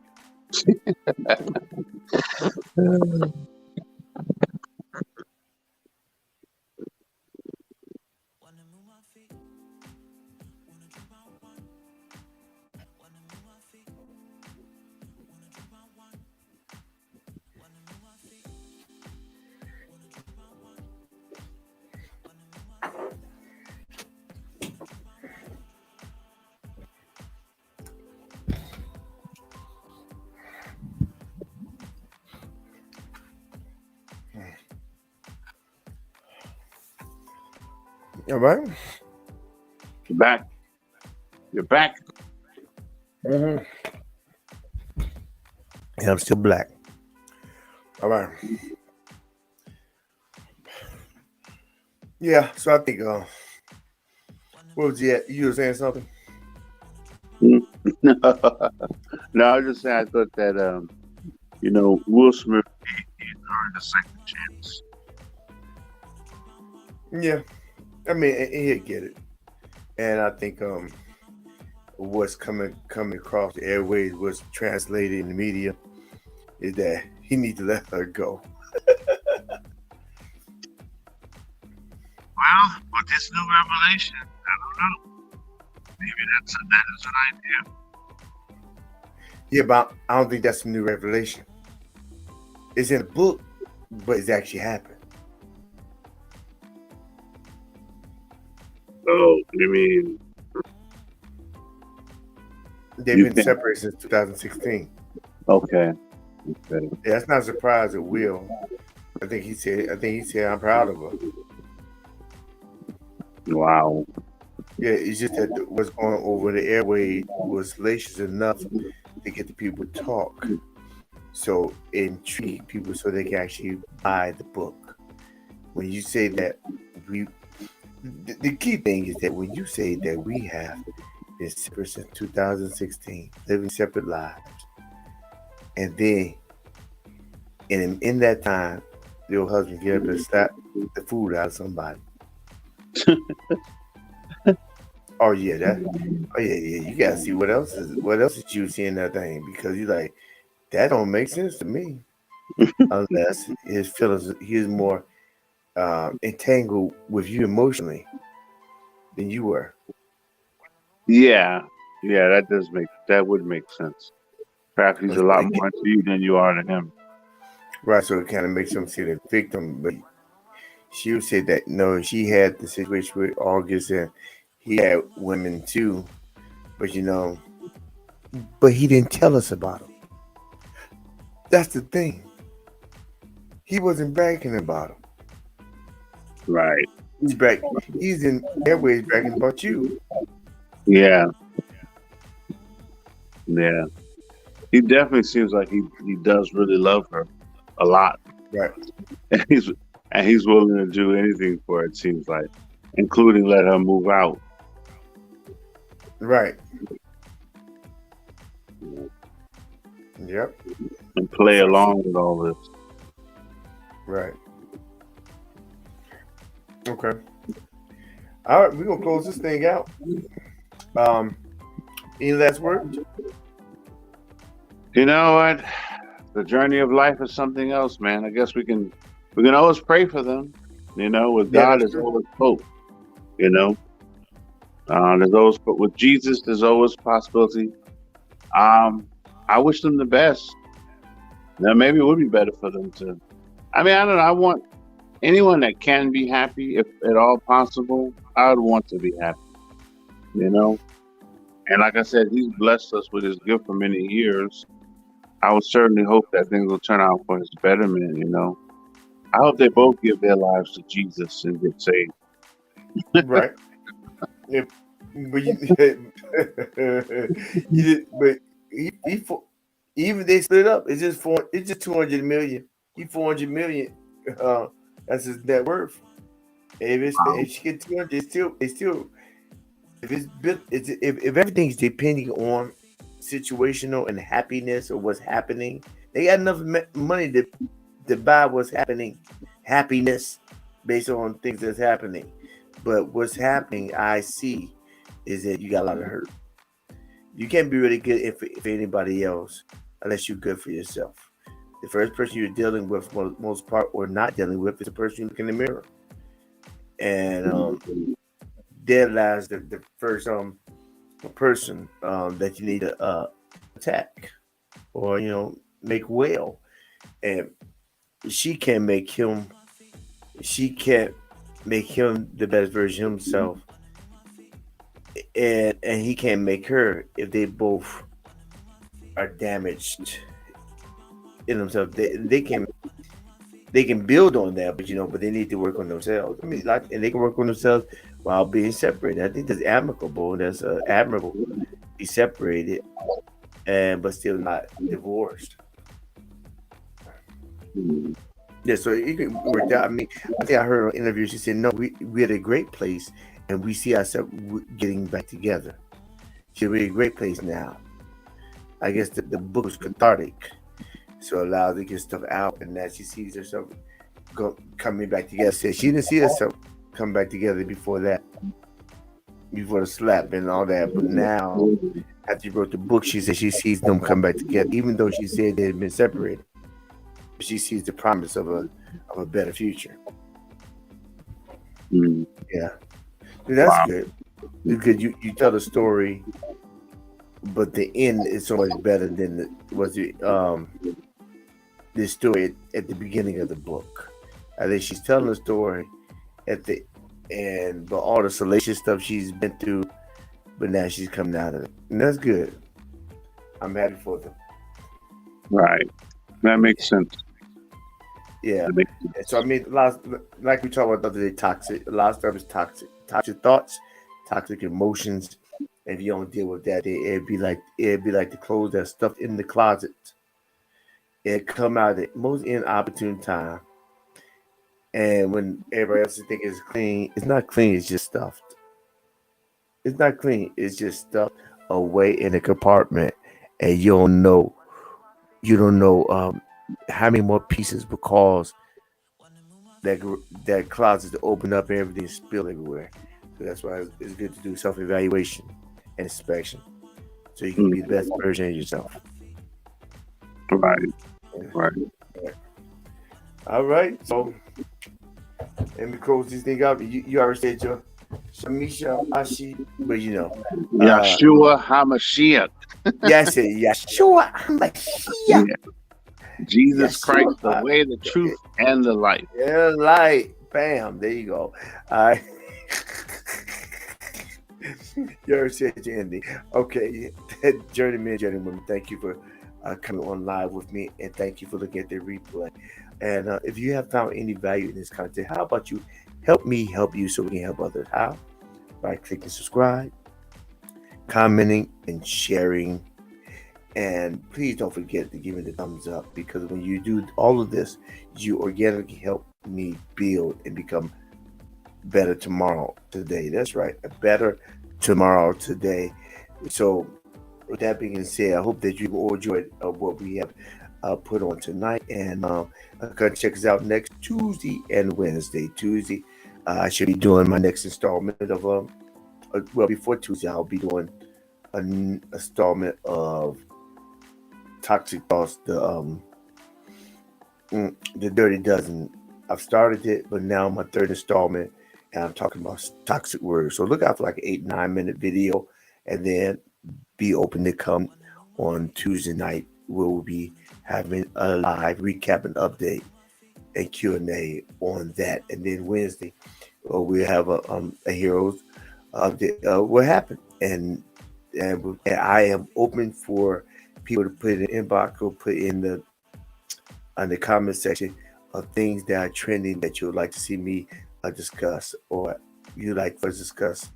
Wanna move my feet, wanna drink my wine. Wanna move my feet, wanna drink my wine. Wanna move my feet, wanna drink my wine. Wanna move my feet, wanna drink my wine. All right. You're back. You're back. Mm-hmm. And I'm still black. All right. Yeah. So I think. What was you? You were saying something? No, I was just saying I thought that Will Smith he earned a second chance. Yeah. I mean, he'll get it. And I think what's coming across the airways, what's translated in the media, is that he needs to let her go. Well, with this new revelation, I don't know. Maybe that is an idea. Yeah, but I don't think that's a new revelation. It's in the book, but it's actually happened. Oh, you mean They've you been think? separated since 2016. Okay. Okay. Yeah, that's not a surprise at Will. I think he said I'm proud of her. Wow. Yeah, it's just that what's going over the airway was salacious enough to get the people to talk. So it intrigued people so they can actually buy the book. When you say that the key thing is that when you say that we have been separate since 2016, living separate lives, and then in that time, your husband get up and slap the food out of somebody. Oh yeah, you gotta see what else is juicy in that thing, because you're like, that don't make sense to me unless his feelings he's more entangled with you emotionally than you were. Yeah. Yeah, that would make sense. Perhaps he's And a so lot more into you than you are to him. right, so it kind of makes him see the victim. But she would say that no, she had the situation with August, and he had women too, but but he didn't tell us about them. That's the thing. He wasn't bragging about them. Right. He's in airways bragging about you. Yeah. Yeah. He definitely seems like he does really love her a lot. Right, And he's willing to do anything for her, it seems like, including let her move out. right, yep, And play so along with all this. right. Okay. All right, we're gonna close this thing out. Um, any last words? You know what? The journey of life is something else, man. I guess we can always pray for them. With Yeah, God that's there's true. always hope. You know, there's always, but with Jesus there's always possibility. I wish them the best. Now maybe it would be better for them to. I mean, I don't know. I want anyone that can be happy, if at all possible. I would want to be happy. You know, and like I said, He's blessed us with His gift for many years. I would certainly hope that things will turn out for His betterment. I hope they both give their lives to Jesus and get saved. Right. Yeah, but you, you did, but even they split up. It's just 200 million. He 400 million. Uh, that's his net worth. Wow. If she get 200, it's still if it's built. If everything's depending on situational and happiness or what's happening, they got enough money to divide what's happening, happiness based on things that's happening. But what's happening, I see, is that you got a lot of hurt. You can't be really good if anybody else unless you're good for yourself. The first person you're dealing with, for the most part, or not dealing with, is the person you look in the mirror. And there lies the first person that you need to attack or make well. And she can't make him. She can't make him the best version of himself, and he can't make her if they both are damaged in themselves. They can build on that, but they need to work on themselves. I mean, and they can work on themselves while being separated. I think that's amicable. That's admirable. Be separated, but still not divorced. Yeah, so it can work out. I mean, I think I heard on an interview she said, "No, we're at a great place, and we see ourselves getting back together. We're at a great place now." I guess the book was cathartic, so allowed to get stuff out, and that she sees herself coming back together. Said she didn't see herself come back together before that, before the slap and all that. But now, after she wrote the book, she said she sees them come back together, even though she said they had been separated. She sees the promise of a better future. Yeah, that's Wow. good. Because you tell the story, but the end is so much better than the story at the beginning of the book. I think she's telling the story at the end, but all the salacious stuff she's been through, but now she's coming out of it, and that's good. I'm happy for them. Right. That makes sense. Yeah. That makes sense. And so I mean, like we talked about the other day, toxic. A lot of stuff is toxic. Toxic thoughts, toxic emotions. If you don't deal with that, it'd be like the clothes that's stuffed in the closet. It come out at the most inopportune time, and when everybody else think it's clean, it's not clean. It's just stuffed. It's not clean. It's just stuffed away in a compartment, and you don't know how many more pieces because that closet to open up and everything spill everywhere. So that's why it's good to do self evaluation and inspection, so you can be the best version of yourself. Right. Yeah. Right. All right, so let me close this thing out. You already said your Shamisha Ashi, but Yeshua HaMashiach. yeah, I said Yeshua Yeah. Hamashiach. Jesus Christ, the Yeshua. way, the truth, and the life. Yeah, light. Bam. There you go. All right. You already said your ending. Okay. Journeyman, gentlemen, thank you for coming on live with me, and thank you for looking at the replay. And if you have found any value in this content, how about you help me help you so we can help others? How? By clicking subscribe, commenting, and sharing. And please don't forget to give me the thumbs up, because when you do all of this, you organically help me build and become better tomorrow today. That's right, a better tomorrow today. So with that being said, I hope that you all enjoyed what we have put on tonight, and come check us out next Tuesday and Wednesday. Tuesday, I should be doing my next installment of well, before Tuesday, I'll be doing an installment of Toxic Thoughts, the Dirty Dozen. I've started it, but now my third installment, and I'm talking about toxic words. So look out for like an 8-9 minute video, and then be open to come on Tuesday night, where we'll be having a live recap and update and Q&A on that. And then Wednesday, we'll have a heroes update, what happened, and I am open for people to put in the inbox or put in the comment section of things that are trending that you would like to see me discuss, or you like to discuss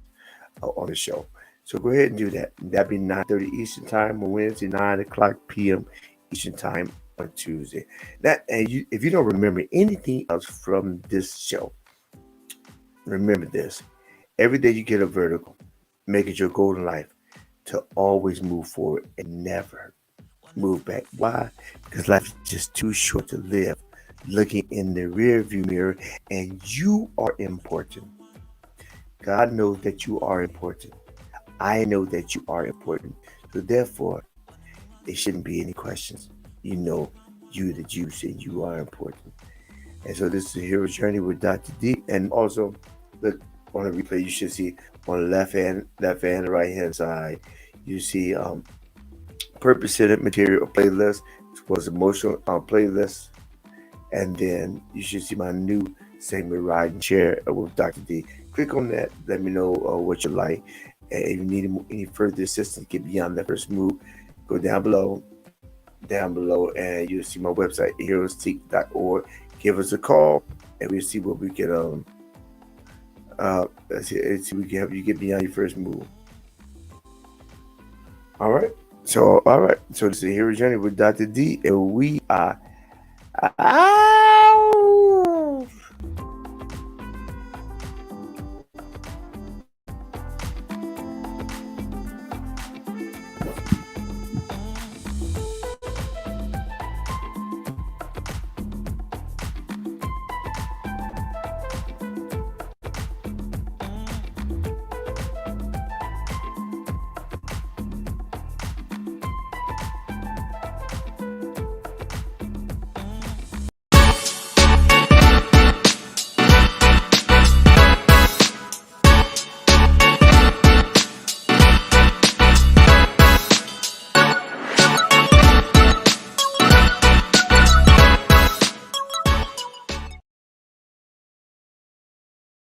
on the show. So go ahead and do that. That'd be 9:30 Eastern Time on Wednesday, 9 o'clock p.m. Eastern Time on Tuesday. If you don't remember anything else from this show, remember this: every day you get a vertical, make it your goal in life to always move forward and never move back. Why? Because life is just too short to live looking in the rear view mirror, and you are important. God knows that you are important. I know that you are important. So therefore, there shouldn't be any questions. You know, you the juice and you are important. And so this is the Hero's Journey with Dr. D. And also, look on the replay, you should see on the left hand, right hand side, you see purpose-centered material playlist. It was emotional playlist. And then you should see my new segment, Ride and Share with Dr. D. Click on that. Let me know what you like. And if you need any further assistance, get beyond that first move, go down below, and you'll see my website, heroesseek.org. Give us a call, and we'll see what we can let's see we can help you get beyond your first move. All right. So this is the Hero Journey with Dr. D, and we are